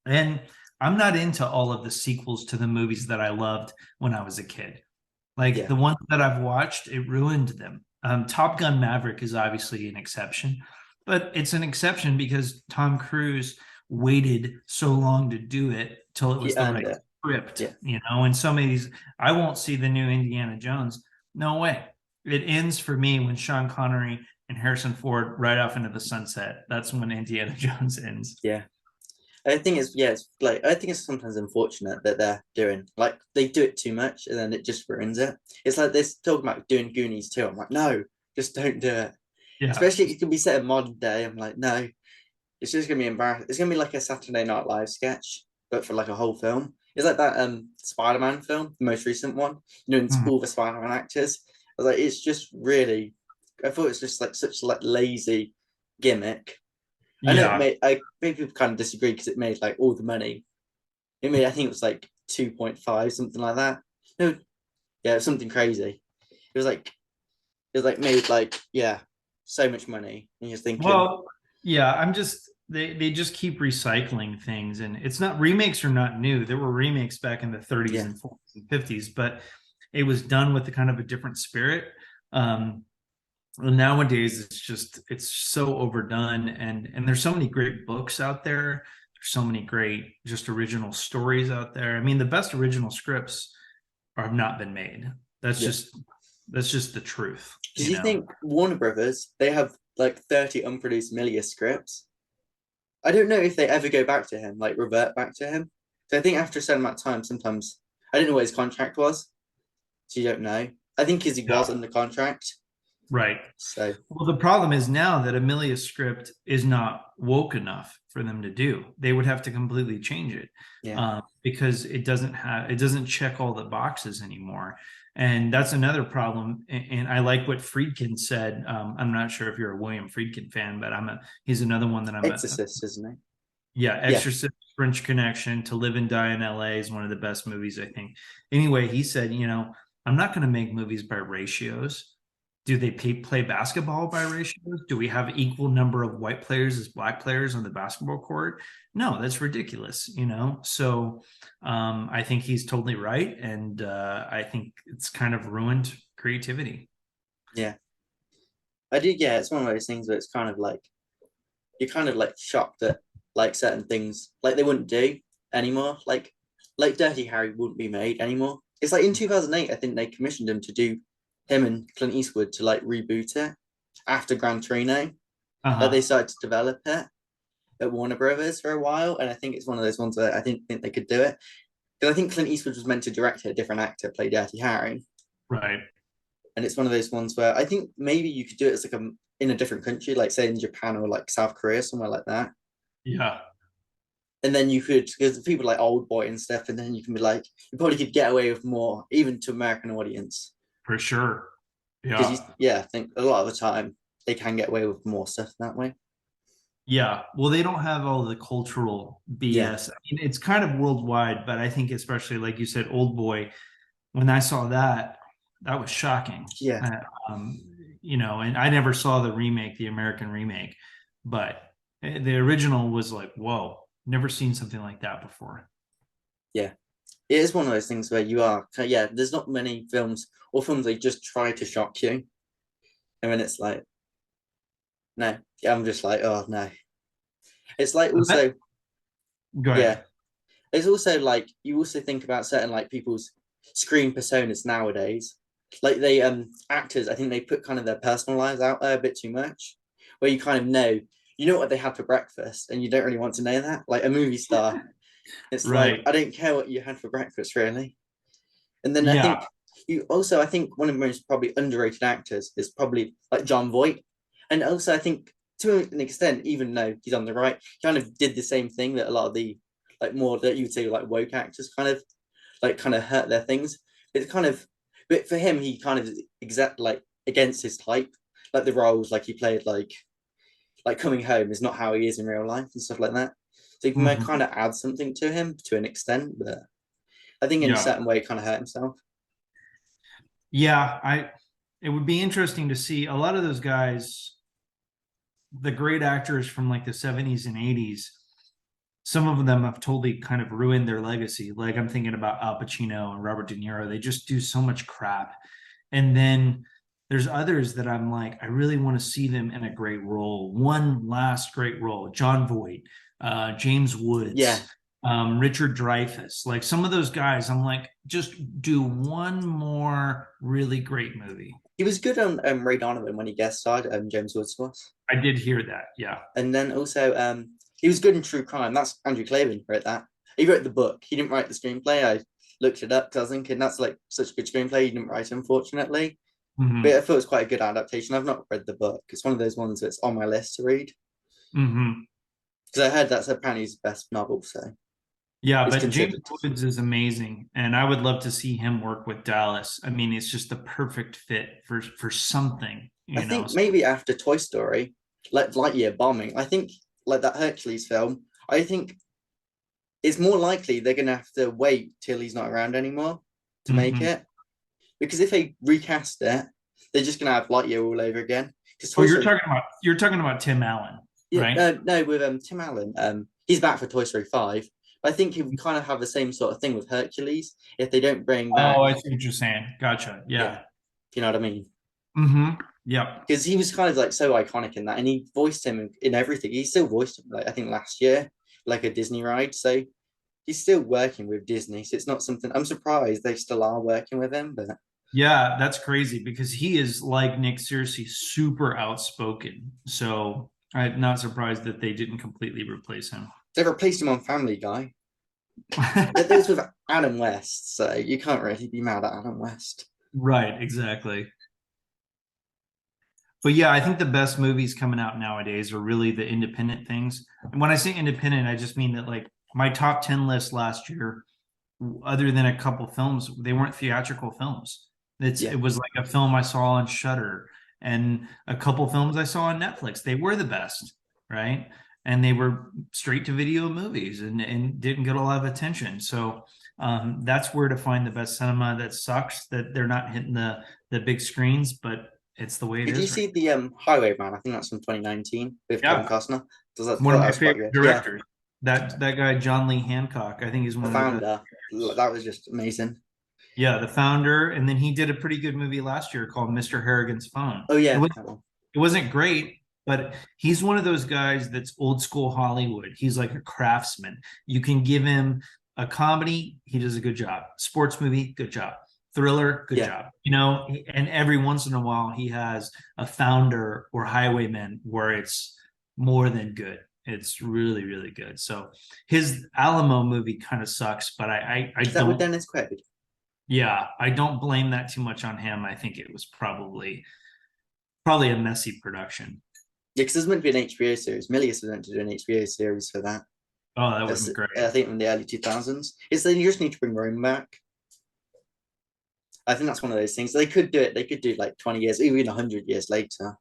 and I'm not into all of the sequels to the movies that I loved when I was a kid. Like Yeah, the ones that I've watched, it ruined them. Top Gun Maverick is obviously an exception, but it's an exception because Tom Cruise waited so long to do it till it he was the earned right it. script, Yeah. you know. And some of these, I won't see the new Indiana Jones. No way. It ends for me when Sean Connery and Harrison Ford ride off into the sunset. That's when Indiana Jones ends. Yeah. I think it's yeah, it's like I think it's sometimes unfortunate that they're doing like they do it too much and then it just ruins it. It's like they're talking about doing Goonies too. I'm like, no, just don't do it. Yeah. Especially if it can be set in modern day. I'm like, no, it's just gonna be embarrassing. It's gonna be like a Saturday Night Live sketch, but for like a whole film. It's like that Spider-Man film, the most recent one. You know, it's Mhm. all the Spider-Man actors. I was like, it's just really. I thought it was just like such like lazy gimmick. I know it Yeah. made. I maybe people kind of disagree because it made like all the money. It made. I think it was like 2.5 something like that. No, yeah, it was something crazy. It was like made like yeah, so much money. And you're thinking, Well, yeah, I'm just they just keep recycling things, and it's not, remakes are not new. There were remakes back in the 30s yeah, and 40s and 50s, but it was done with a kind of a different spirit. Um, nowadays it's so overdone, and there's so many great books out there. There's so many great just original stories out there. I mean, the best original scripts have not been made. That's Yeah. just that's just the truth, Because you you know. think Warner Brothers, they have like 30 unproduced Milius scripts. I don't know if they ever go back to him, like revert back to him. So I think after a certain amount of time, sometimes I don't know what his contract was, so you don't know. I think because he was Yeah. under contract. Right. So Well, the problem is now that Amelia's script is not woke enough for them to do. They would have to completely change it, yeah, because it doesn't check all the boxes anymore. And that's another problem. And I like what Friedkin said. I'm not sure if you're a William Friedkin fan, but he's another one that Exorcist, isn't it? yeah, Yeah, Exorcist, French Connection, To Live and Die in LA is one of the best movies, I think. Anyway, he said, I'm not going to make movies by ratios. Do they play basketball by ratios? Do we have equal number of white players as black players on the basketball court? No, that's ridiculous. So I think he's totally right. And I think it's kind of ruined creativity. yeah. I do. Yeah, it's one of those things where it's kind of like you're kind of like shocked that like certain things like they wouldn't do anymore. Like Dirty Harry wouldn't be made anymore. It's like in 2008, I think they commissioned him to do him and Clint Eastwood to like reboot it after Gran Torino. Like they Uh-huh. started to develop it at Warner Brothers for a while, and I think it's one of those ones where I didn't think they could do it because I think Clint Eastwood was meant to direct it. A different actor play Dirty Harry, Right. and it's one of those ones where I think maybe you could do it as like in a different country, like say in Japan or like South Korea, somewhere like that. Yeah, And then you could, because people like Old Boy and stuff, and then you can be like, you probably could get away with more, even to American audience. for sure. Because Yeah. yeah, I think a lot of the time they can get away with more stuff that way. Yeah, well, they don't have all the cultural Yeah, BS. I mean, it's kind of worldwide, but I think especially like you said, Old Boy. When I saw that, that was shocking. yeah, Um, and I never saw the remake, the American remake, but the original was like, whoa, never seen something like that before. yeah. It is one of those things where you are, yeah. There's not many films or films they just try to shock you, and then it's like, no, yeah, I'm just like, oh no. It's like also, Go yeah, ahead. it's also like you also think about certain like people's screen personas nowadays. Like they actors, I think they put kind of their personal lives out there a bit too much, where you kind of you know what they had for breakfast, and you don't really want to know that. Like a movie star, it's like Right. I don't care what you had for breakfast, really. And then I Yeah. think I think one of the most probably underrated actors is probably like John Voight, and also I think to an extent, even though he's on the right, he kind of did the same thing that a lot of the like more that you would say like woke actors kind of hurt their things. It's kind of, but for him, he kind of exact like against his type, like the roles like he played like coming home is not how he is in real life and stuff like that. So you can Mhm. kind of add something to him to an extent, but I think in a Yeah. certain way, he kind of hurt himself. Yeah. It would be interesting to see a lot of those guys, the great actors from like the 70s and 80s. Some of them have totally kind of ruined their legacy. Like I'm thinking about Al Pacino and Robert De Niro. They just do so much crap. And then there's others that I'm like, I really want to see them in a great role. One last great role. John Voight, James Yeah, Woods, Richard Dreyfuss. Like some of those guys, I'm like, just do one more really great movie. he was good on Ray Donovan when he guest starred James Woods was, I did hear that. Yeah. and then also he was good in True Crime. That's Andrew Clavin wrote that. He wrote the book. He didn't write the screenplay. I looked it up because I was thinking that's like such a good screenplay. He didn't write it, unfortunately. But Hmm. I thought it was quite a good adaptation. I've not read the book. It's one of those ones that's on my list to read Hmm. because I heard that's apparently his best novel. So Yeah, it's but James considered. Woods is amazing, and I would love to see him work with Dallas. I mean, it's just the perfect fit for something, I you know. think maybe after Toy Story, like Lightyear bombing, I think like that Hercules film, I think it's more likely they're going to have to wait till he's not around anymore to make Mhm. it. Because if they recast it, they're just going to have Lightyear all over again. Because Oh, Toy Story, you're talking about Tim Allen, yeah, right? no, with Tim Allen, he's back for Toy Story 5. But I think he would kind of have the same sort of thing with Hercules if they don't bring Oh, back, I see what you're saying. Gotcha. yeah, Yeah. you know what I mean? Hmm. Yep. because he was kind of like so iconic in that, and he voiced him in everything. He still voiced him, like I think last year, like a Disney ride. So he's still working with Disney. So it's not something I'm surprised they still are working with him. But Yeah, that's crazy because he is like Nick seriously super outspoken. So I'm not surprised that they didn't completely replace him. they replaced him on Family Guy. That was with Adam West, so you can't really be mad at Adam West. Right, exactly. But yeah, I think the best movies coming out nowadays are really the independent things. And when I say independent, I just mean that like my top 10 list last year, other than a couple films, they weren't theatrical films. Yeah, It was like a film I saw on Shudder and a couple films I saw on Netflix. They were the best, right? And they were straight to video movies and didn't get a lot of attention. So that's where to find the best cinema. That sucks that they're not hitting the big screens, but it's the way it did you is right see the Highwayman? I think that's from 2019 with now. Kevin Yeah, Costner. Does that one thought of that my was quite favorite good? Yeah, directors. That guy John Lee Hancock, I think he's the one of the best. founder. That was just amazing. Yeah, the founder, and then he did a pretty good movie last year called Mr. Harrigan's Phone. Oh It yeah, was it wasn't great, but he's one of those guys that's old school Hollywood. He's like a craftsman. You can give him a comedy, he does a good job. Sports movie, good job. Thriller, good yeah. job. And every once in a while he has a founder or highwayman where it's more than good. It's really, really good. So his Alamo movie kind of sucks, but I Is that with don't, Dennis Quaid? yeah, I don't blame that too much on him. I think it was probably a messy production. Yeah, because there's meant to be an HBO series. Milius was meant to do an HBO series for that. Oh, that would have That's, been great. I think in the early 2000s. It's then you just need to bring Rome back. I think that's one of those things. They could do it. They could do like 20 years, even 100 years later,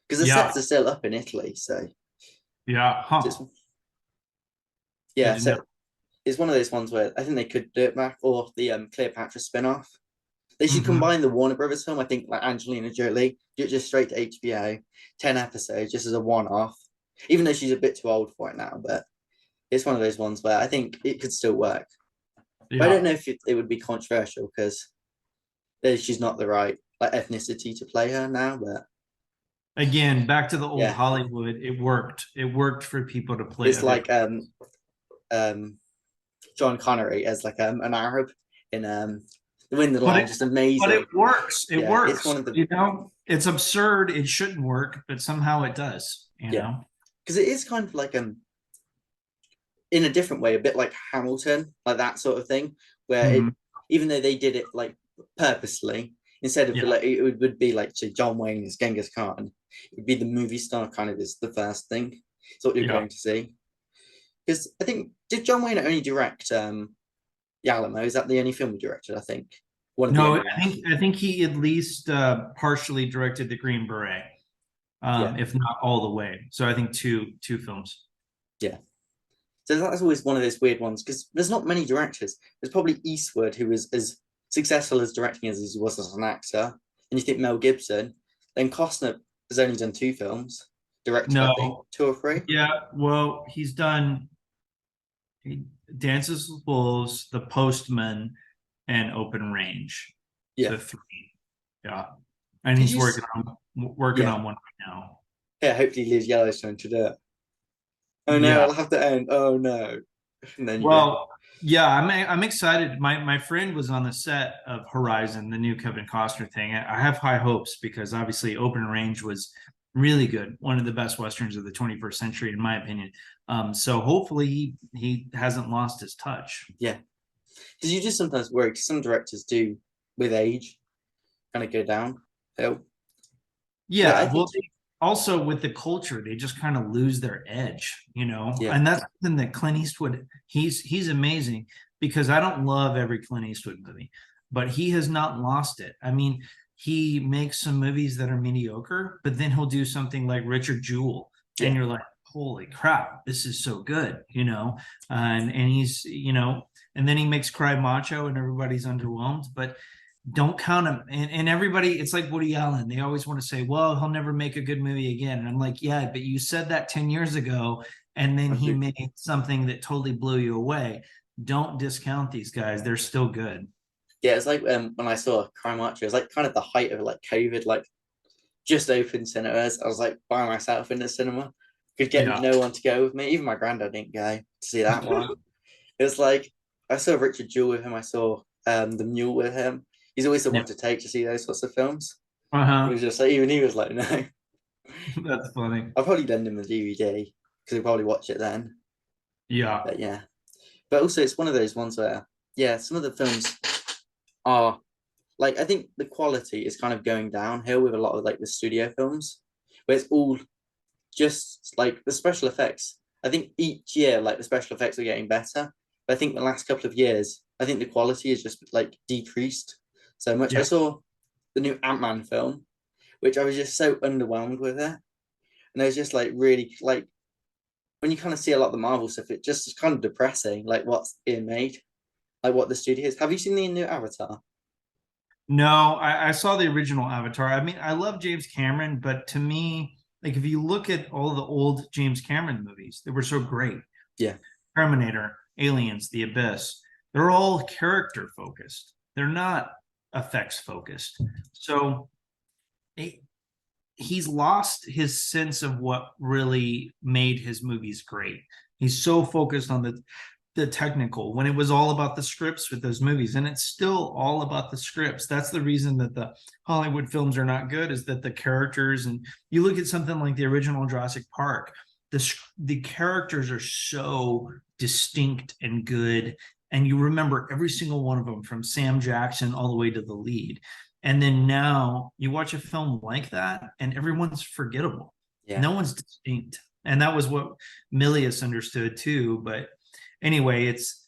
because the Yeah, sets are still up in Italy. So yeah, huh. just Good yeah, to so know. it's one of those ones where I think they could do it back, or the Cleopatra spin-off. They should Hmm. combine the Warner Brothers film. I think like Angelina Jolie, just straight to HBO, 10 episodes, just as a one-off. Even though she's a bit too old for it now, but it's one of those ones where I think it could still work. But I don't Yeah. know if it would be controversial because she's not the right like ethnicity to play her now. But Again, back to the old yeah, Hollywood. It worked. It worked for people to play it's of it. like um John Connery as like an Arab in The Wind of the But Line, it just but it amazing. works. It Yeah, it's works. one of the It's absurd. It shouldn't work, but somehow it does, yeah because it is kind of like in a different way, a bit like Hamilton, like that sort of thing, where it Mhm. even though they did it like purposely, instead of Yeah. like it would be like say John Wayne as Genghis Khan, it would be the movie star kind of is the first thing. It's what you're Yeah. going to see. Because I think did John Wayne only direct The Alamo? Is that the only film he directed? I think one of the No, only I ones. think I think he at least partially directed the Green Beret, Yeah, if not all the way. So I think two films. yeah. So that's always one of those weird ones because there's not many directors. There's probably Eastwood who was as successful as directing as he was as an actor, and you think Mel Gibson. Then Costner has only done two films, directed I think No, two or three. yeah, well, he's done he Dances with Wolves, The Postman, and Open Range. Yeah. So three. Yeah. And Did he's you? working Yeah, on one right now. yeah. Hopefully, he leaves Yellowstone to do it. Oh no, Yeah. I'll have to end. Oh no, and then yeah, Well, yeah, I'm excited. My friend was on the set of Horizon, the new Kevin Costner thing. I have high hopes because obviously Open Range was really good, one of the best westerns of the 21st century, in my opinion. So hopefully he hasn't lost his touch. yeah. Because you just sometimes worry. 'Cause some directors do with age kind of go down. So, but I Yeah, think well, also with the culture, they just kind of lose their edge, yeah, and that's something that Clint Eastwood, he's amazing because I don't love every Clint Eastwood movie, but he has not lost it. I mean, he makes some movies that are mediocre, but then he'll do something like Richard Jewell, and yeah. you're like, holy crap, this is so good. And he's, and then he makes Cry Macho, and everybody's underwhelmed, but don't count him. And everybody, it's like Woody Allen. They always want to say, well, he'll never make a good movie again. And I'm like, yeah, but you said that 10 years ago, and then he made something that totally blew you away. Don't discount these guys. They're still good. Yeah, it's like when I saw Cry Macho, it was like kind of the height of like COVID, like just opened cinemas. I was like by myself in the cinema. Could get Yeah. no one to go with me. Even my granddad didn't go to see that one. It was like I saw Richard Jewell with him. I saw The Mule with him. He's always the Yeah. one to take to see those sorts of films. It Uh-huh. was just like even he was like, no. That's funny. I'll probably lend him the DVD because he'll probably watch it then. Yeah. But yeah. But also it's one of those ones where yeah, some of the films are like I think the quality is kind of going downhill with a lot of like the studio films, where it's all just like the special effects. I think each year like the special effects are getting better. But I think the last couple of years, I think the quality is just like decreased so much. I Yeah. saw the new Ant-Man film, which I was just so underwhelmed with it. And it was just like really like when you kind of see a lot of the Marvel stuff, it just is kind of depressing, like what's being made, like what the studio is. Have you seen the new Avatar? No, I saw the original Avatar. I mean, I love James Cameron, but to me, like if you look at all the old James Cameron movies, they were so great. Yeah, Terminator, Aliens, The Abyss, they're all character focused. They're not effects focused. So he's lost his sense of what really made his movies great. He's so focused on the technical when it was all about the scripts with those movies, and it's still all about the scripts. That's the reason that the Hollywood films are not good, is that the characters, and you look at something like the original Jurassic Park, the characters are so distinct and good, and you remember every single one of them from Sam Jackson all the way to the lead. And then now you watch a film like that and everyone's forgettable. yeah. No one's distinct. And that was what Milius understood too. But anyway, it's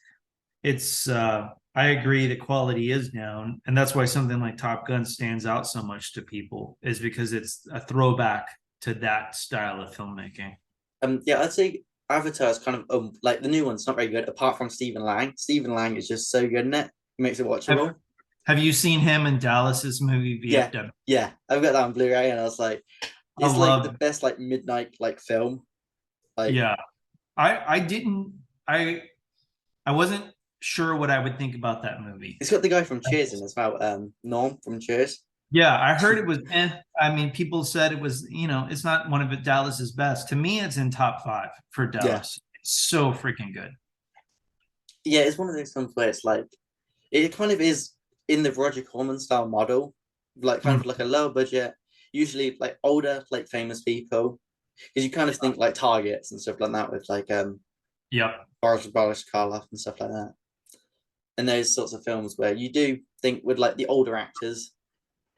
I agree the quality is down. And that's why something like Top Gun stands out so much to people, is because it's a throwback to that style of filmmaking. Yeah, I'd say Avatar is kind of like the new one's not very good apart from Stephen Lang. Stephen Lang is just so good in it. It makes it Have, watchable. have you seen him in Dallas's movie Yeah, VFW? yeah. I've got that on Blu-ray and I was like, I it's like the love, best like midnight like film. Like yeah. I didn't I wasn't sure what I would think about that movie. it's got the guy from Cheers in as well, Norm from Cheers. Yeah, I heard it was I mean, people said it was, it's not one of Dallas's best. To me, it's in top five for Yeah. Dallas. It's so freaking good. Yeah, it's one of those films where it's like it kind of is in the Roger Corman style model, like kind of Mm. like a low budget, usually like older, like famous people. Because you kind of think like targets and stuff like that with like Yep. Boris Karloff and stuff like that. And those sorts of films where you do think with like the older actors,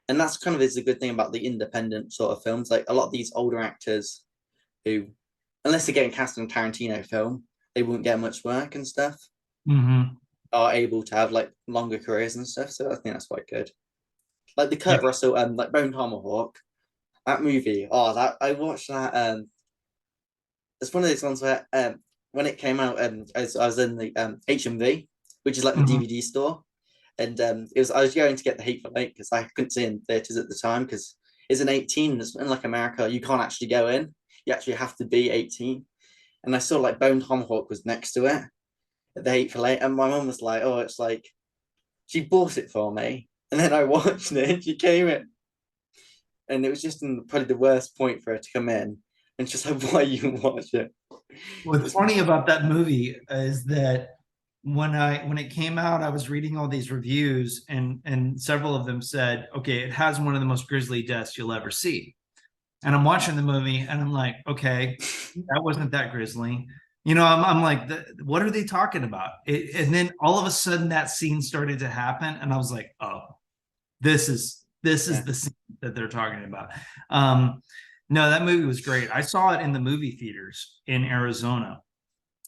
and that's kind of is a good thing about the independent sort of films. Like a lot of these older actors who, unless they're getting cast in a Tarantino film, they won't get much work and stuff. Hmm. Are able to have like longer careers and stuff. So I think that's quite good. Like the Yeah. Kurt Russell like Bone Tomahawk, that movie. Oh, that I watched that. It's one of those ones where when it came out, I was in the HMV, which is like the Hmm. DVD store, and it was I was going to get the Hateful Eight because I couldn't see in theaters at the time because it's an 18. It's in like America, you can't actually go in. You actually have to be 18. And I saw like Bone Tomahawk was next to it at the Hateful Eight, and my mum was like, "Oh, it's like." She bought it for me, and then I watched it. And she came in, and it was just in probably the worst point for her to come in, and she's like, "Why you watch it?" What's It's, funny about that movie is that when it came out, I was reading all these reviews, and several of them said, okay, it has one of the most grisly deaths you'll ever see. And I'm watching the movie and I'm like, okay, that wasn't that grisly. I'm like, what are they talking about? And then all of a sudden that scene started to happen, and I was like, oh, this is yeah, the scene that they're talking about. Um, no, that movie was great. I saw it in the movie theaters in Arizona.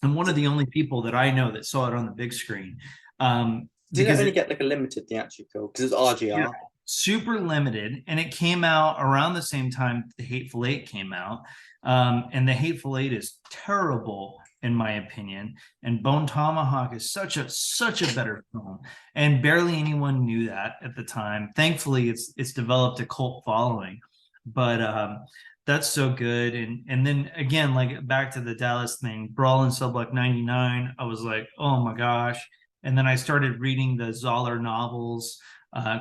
I'm one of the only people that I know that saw it on the big screen. did it Because only it, get like a limited theatrical because it's yeah, RGR? super limited, and it came out around the same time the Hateful Eight came out. And the Hateful Eight is terrible in my opinion, and Bone Tomahawk is such a better film, and barely anyone knew that at the time. Thankfully, it's developed a cult following, but that's so good. And then again, like back to the Dallas thing, Brawl in Cell Block 99, I was like, oh my gosh. And then I started reading the Zoller novels,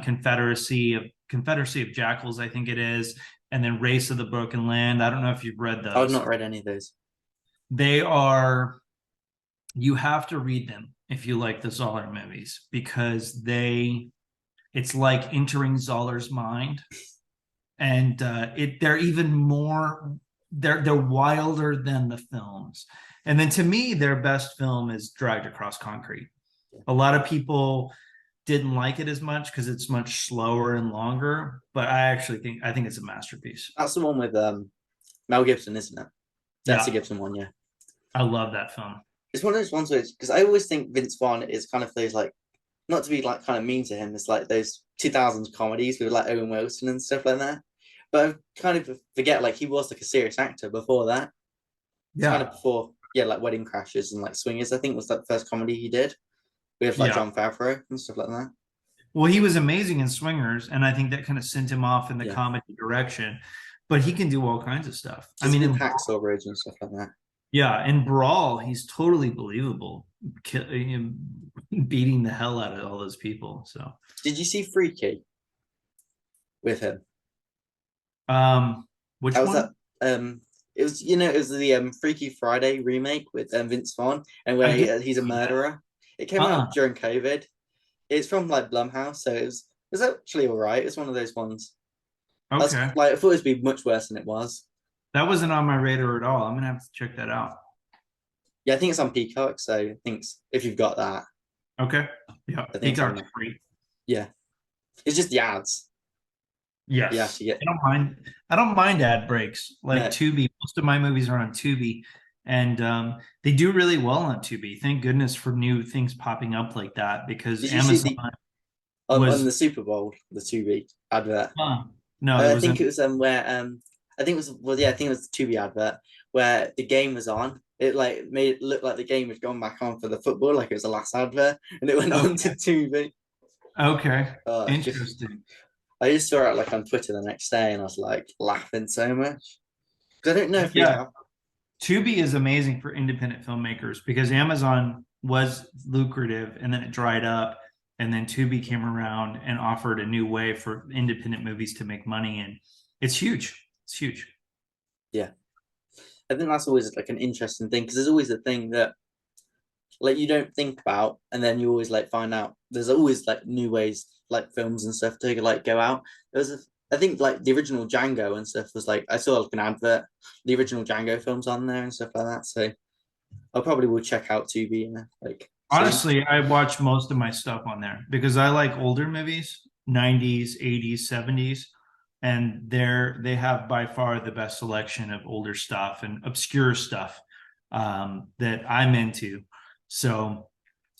Confederacy of Jackals, I think it is. and then Race of the Broken Land. I don't know if you've read I've those. not read any of those. They are, you have to read them if you like the Zoller movies, because it's like entering Zoller's mind, and they're even more, they're wilder than the films. And then to me, their best film is Dragged Across Concrete. A lot of people didn't like it as much because it's much slower and longer, but I think it's a masterpiece. That's the one with Mel Gibson, isn't it? That's the Yeah, Gibson one, yeah. I love that film. It's one of those ones where, because I always think Vince Vaughn is kind of those like, not to be like kind of mean to him, it's like those 2000s comedies with like Owen Wilson and stuff like that. But I kind of forget like he was like a serious actor before that. It's kind of Yeah, before, yeah, like Wedding Crashers and like Swingers, I think was that first comedy he did with like yeah. John Favreau and stuff like that. Well, he was amazing in Swingers, and I think that kind of sent him off in the Yeah. comedy direction. But he can do all kinds of stuff. I Just mean, with Hacksaw Ridge and stuff like that. yeah, in Brawl, he's totally believable, beating the hell out of all those people. So, Did you see Freaky with him? um, which How was that? one? It was it was the Freaky Friday remake with Vince Vaughn, and I where didn't he's a see that. murderer. It came Uh-uh. out during COVID. It's from like Blumhouse, so it was actually all right. It's one of those ones. I was Okay. like, I thought it would be much worse than it was. That wasn't on my radar at all. I'm gonna have to check that out. Yeah, I think it's on Peacock, so I think if you've got that, Okay. Yeah. I think it's on Peacock's there. free. Yeah, it's just the ads. You Yes. actually get I don't mind. I don't mind ad breaks. Like no. Tubi. Most of my movies are on Tubi. And they do really well on Tubi. Thank goodness for new things popping up like that, because Did you see Amazon the on was the Super Bowl the 2 week advert? no, there I think wasn't. it was where I think it was well yeah I think it was the Tubi advert where the game was on. It like made it look like the game had gone back on for the football, like it was the last advert, and it went on to Okay. Tubi. Okay. It's just Interesting. I just saw it like on Twitter the next day, and I was like laughing so much because I don't know if we Yeah. have. Tubi is amazing for independent filmmakers, because Amazon was lucrative and then it dried up, and then Tubi came around and offered a new way for independent movies to make money, and it's huge. It's huge. Yeah, I think that's always like an interesting thing because there's always a thing that like you don't think about, and then you always like find out. There's always like new ways, like films and stuff to like go out. There was I think like the original Django and stuff was like I saw like an advert, the original Django films on there and stuff like that. So I probably will check out Tubi like soon. Honestly, I watch most of my stuff on there because I like older movies, 90s, 80s, 70s, and they have by far the best selection of older stuff and obscure stuff that I'm into. So,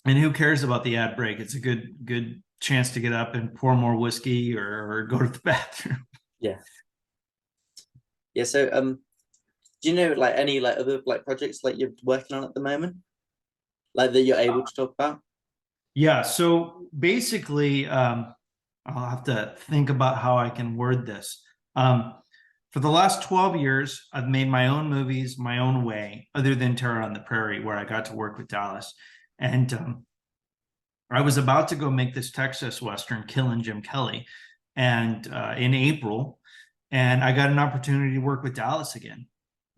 and who cares about the ad break? It's a good chance to get up and pour more whiskey, or go to the bathroom. Yeah, yeah. So do you know like any like other like projects like you're working on at the moment, like that you're able to talk about? Yeah, so basically, I'll have to think about how I can word this. For the last 12 years, I've made my own movies my own way, other than Terror on the Prairie, where I got to work with Dallas. And I was about to go make this Texas Western, Killin' Jim Kelly, and in April, and I got an opportunity to work with Dallas again.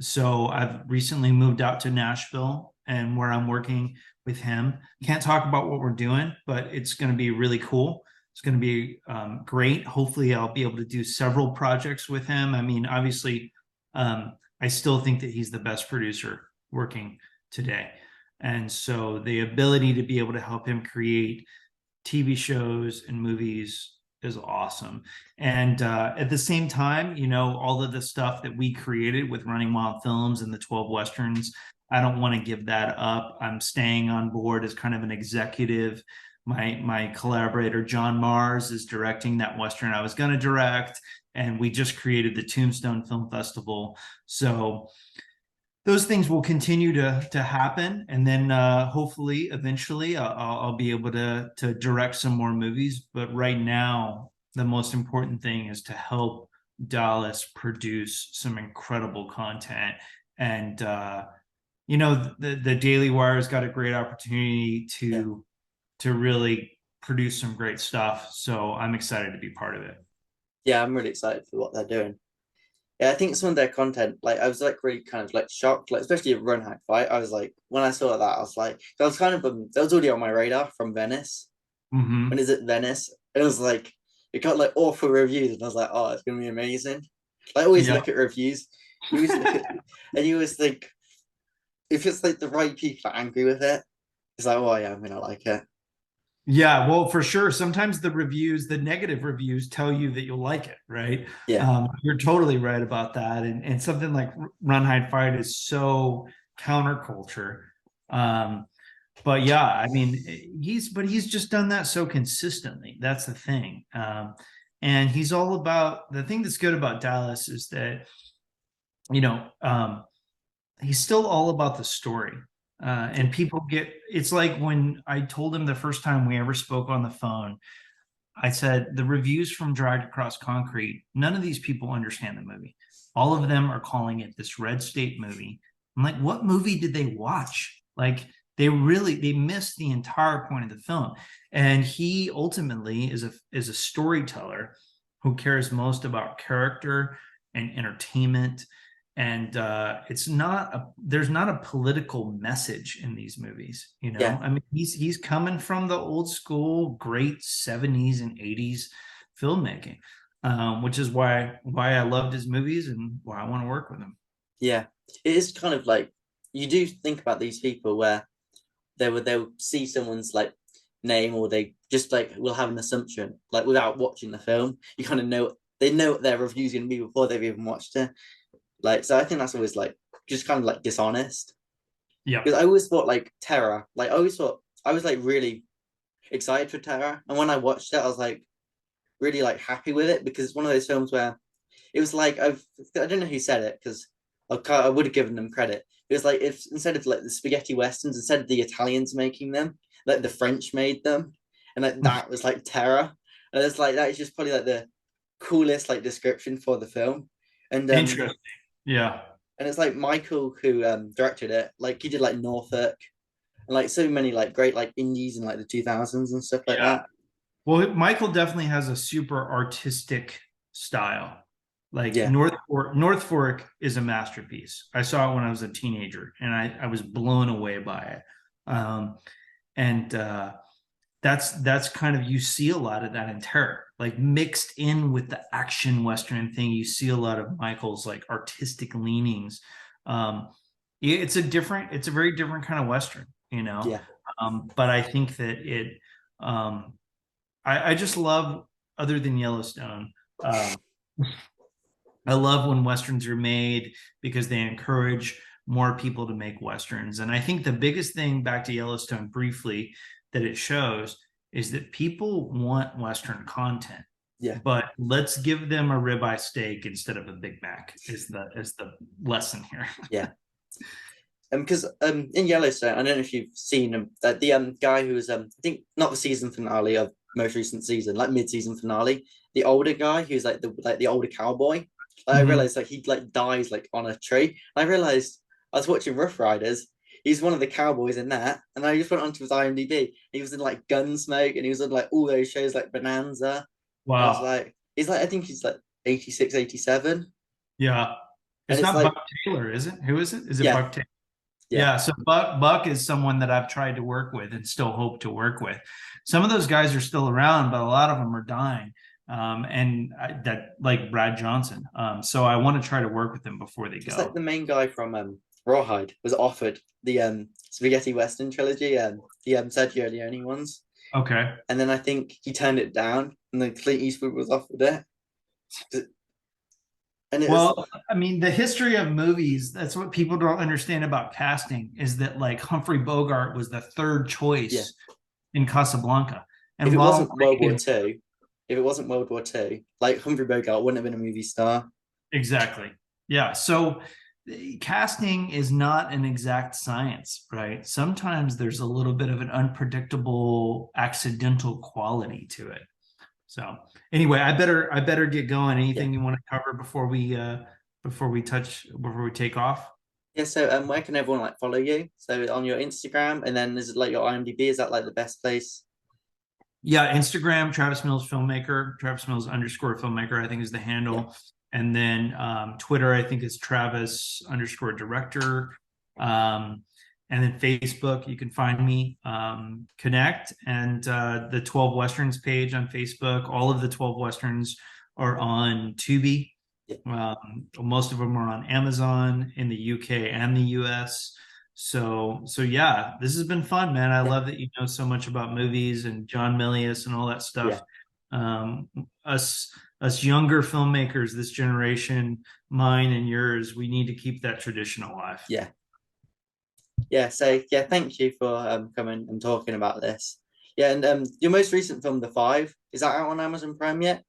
So I've recently moved out to Nashville, and where I'm working with him. Can't talk about what we're doing, but it's going to be really cool. It's going to be great. Hopefully, I'll be able to do several projects with him. I mean, obviously, I still think that he's the best producer working today. And so the ability to be able to help him create TV shows and movies is awesome. And at the same time, all of the stuff that we created with Running Wild Films and the 12 Westerns, I don't want to give that up. I'm staying on board as kind of an executive. My collaborator, John Mars, is directing that Western I was going to direct. And we just created the Tombstone Film Festival. So those things will continue to happen, and then hopefully eventually I'll be able to direct some more movies. But right now, the most important thing is to help Dallas produce some incredible content. And the Daily Wire has got a great opportunity Yeah, to really produce some great stuff. So I'm excited to be part of it. yeah. I'm really excited for what they're doing. Yeah, I think some of their content, like I was like really kind of like shocked, like especially a run hack fight. I was like, when I saw that, I was like, I was kind of that was already on my radar from Venice. When Hmm. is it Venice? It was like it got like awful reviews, and I was like, oh, it's gonna be amazing. Like, I always Yeah. look at reviews, you always look at, and you always think if it's like the right people are angry with it, it's like, oh yeah, I'm gonna like it. Yeah, well, for sure. Sometimes the reviews, the negative reviews tell you that you'll like it, right? Yeah, You're totally right about that. And something like Run, Hide, Fight is so counterculture. Um, but yeah, I mean, he's just done that so consistently. That's the thing. And he's all about the thing that's good about Dallas is that, you know, he's still all about the story. And people get it's like when I told him the first time we ever spoke on the phone, I said the reviews from Dragged Across Concrete, none of these people understand the movie. All of them are calling it this red state movie. I'm like, what movie did they watch? Like they missed the entire point of the film. And he ultimately is a storyteller who cares most about character and entertainment. And it's not a there's not a political message in these movies, you know. yeah, I mean, he's coming from the old school great 70s and 80s filmmaking, which is why I loved his movies and why I want to work with him. yeah. It is kind of like you do think about these people where they'll see someone's like name, or they just like will have an assumption like without watching the film. You kind of know they know what their review's gonna be before they've even watched it. Like, so I think that's always like just kind of like dishonest. Yep. Because I always thought like Terror, like I always thought I was like really excited for Terror, and when I watched it, I was like really like happy with it because it's one of those films where it was like I don't know who said it because I would have given them credit. It was like if instead of like the spaghetti westerns, instead of the Italians making them, like the French made them, and like that was like Terror, and it's like that is just probably like the coolest like description for the film, and Interesting. Yeah. it's like Michael who directed it, like he did like Norfolk and like so many like great like indies in like the 2000s and stuff like Yeah. that. Well, Michael definitely has a super artistic style. Like Yeah, North Fork is a masterpiece. I saw it when I was a teenager, and I was blown away by it. And that's kind of you see a lot of that in Terror, like mixed in with the action western thing. You see a lot of Michael's like artistic leanings. Um, it's a very different kind of western, you know. yeah, But I think that um, I just love, other than Yellowstone, I love when westerns are made because they encourage more people to make westerns. And I think the biggest thing, back to Yellowstone briefly, that it shows is that people want western content, yeah, but let's give them a ribeye steak instead of a Big Mac is the lesson here. yeah. Because in Yellowstone, I don't know if you've seen him, that the guy who was I think not the season finale of most recent season, like mid-season finale, the older guy who's like the older cowboy. Like, I Mhm. realized like he like dies like on a tree. I realized I was watching Rough Riders. He's one of the cowboys in that, and I just went onto his IMDb. He was in like Gunsmoke, and he was on like all those shows like Bonanza. I was Wow. like, he's like I think he's like 86, 87, Yeah. and It's it's not Buck like Taylor, is it? Who is it? Is it yeah, Buck Taylor? yeah. Yeah, so Buck is someone that I've tried to work with and still hope to work with. Some of those guys are still around, but a lot of them are dying. That like Brad Johnson. So I want to try to work with them before they It's like go. the main guy from Rawhide was offered the spaghetti western trilogy, the Sergio Leone ones, Okay. and then I think he turned it down, and then Clint Eastwood was offered it, and it was Well, I mean, the history of movies, that's what people don't understand about casting, is that like Humphrey Bogart was the third yeah. choice in Casablanca. If And it Ronald wasn't World War Reagan, Two, if it wasn't World War Two, like Humphrey Bogart wouldn't have been a movie star. exactly. Yeah. So casting is not an exact science, right? Sometimes there's a little bit of an unpredictable, accidental quality to it. So anyway, I better get going. Yeah, Anything you want to cover before we take off? yeah. So where can everyone like follow you? So on your Instagram, and then is it like your IMDb? Is that like the best place? Yeah, Instagram, Travis Mills filmmaker, Travis Mills _ filmmaker, I think is the Yeah, handle. And then Twitter, I think, is Travis underscore director. And then Facebook, you can find me, connect, and the 12 Westerns page on Facebook. All of the 12 Westerns are on Tubi. Most of them are on Amazon in the UK and the US. So yeah, this has been fun, man. I love that you know so much about movies and John Milius and all that stuff. Us younger filmmakers, this generation, mine and yours, we need to keep that tradition alive. So thank you for coming and talking about this. And your most recent film, The Five, is that out on Amazon Prime yet?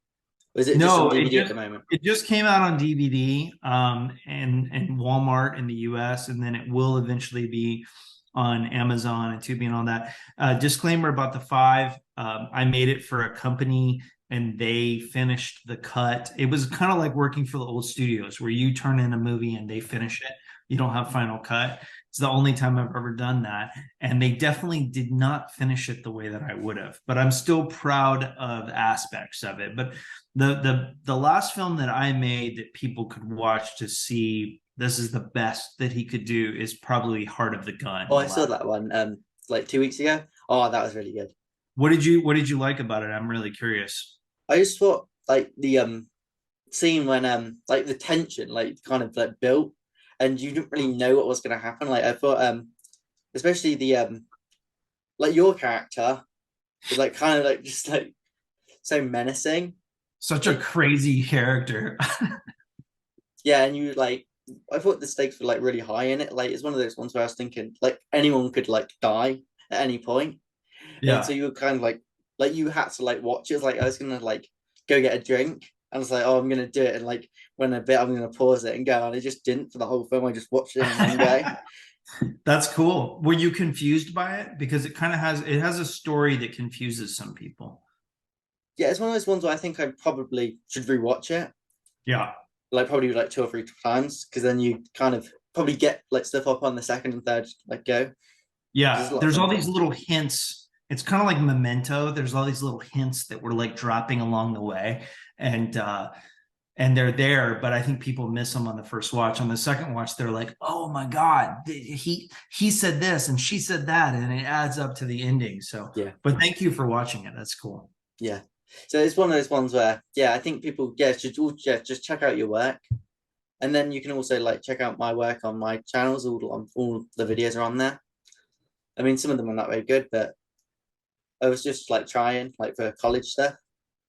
Or is it just on DVD at the moment? It just came out on DVD and Walmart in the US, and then it will eventually be on Amazon and Tubi and all that. Disclaimer about The Five, I made it for a company and they finished the cut. It was kind of like working for the old studios where you turn in a movie and they finish it. You don't have final cut. It's the only time I've ever done that. And they definitely did not finish it the way that I would have, but I'm still proud of aspects of it. But the last film that I made that people could watch to see this is the best that he could do is probably Heart of the Gun. Oh, I saw that one like 2 weeks ago. Oh, that was really good. What did you like about it? I'm really curious. I just thought like the scene when like the tension like kind of like built and you didn't really know what was going to happen. Like I thought especially the like your character was like kind of like just like so menacing. Such a crazy character. And you like I thought the stakes were like really high in it. Like it's one of those ones where I was thinking like anyone could like die at any point. And so you were kind of like you had to like watch it. Like I was gonna like go get a drink and I was like, oh, I'm gonna do it, and like when a bit I'm gonna pause it and go, and I just didn't for the whole film. I just watched it in one day. That's cool. Were you confused by it? Because it kind of has a story that confuses some people. Yeah, it's one of those ones where I think I probably should rewatch it. Yeah. Like probably like 2 or 3 times, because then you kind of probably get like stuff up on the second and third like go. Yeah, there's all these little hints. It's kind of like Memento. There's all these little hints that were like dropping along the way, and they're there, but I think people miss them on the first watch. On the second watch, they're like, "Oh my God, he said this and she said that," and it adds up to the ending. So, but thank you for watching it. That's cool. Yeah. So it's one of those ones where, I think people, should all just check out your work, and then you can also like check out my work on my channels. All the videos are on there. I mean, some of them are not very good, but I was just like trying like for college stuff.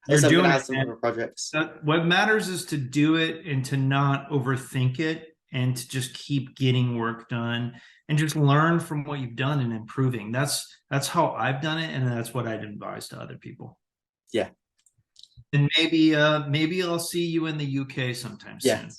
You're so doing some other projects. What matters is to do it and to not overthink it and to just keep getting work done and just learn from what you've done and improving. That's how I've done it, and that's what I'd advise to other people. Yeah. And maybe I'll see you in the UK sometime soon.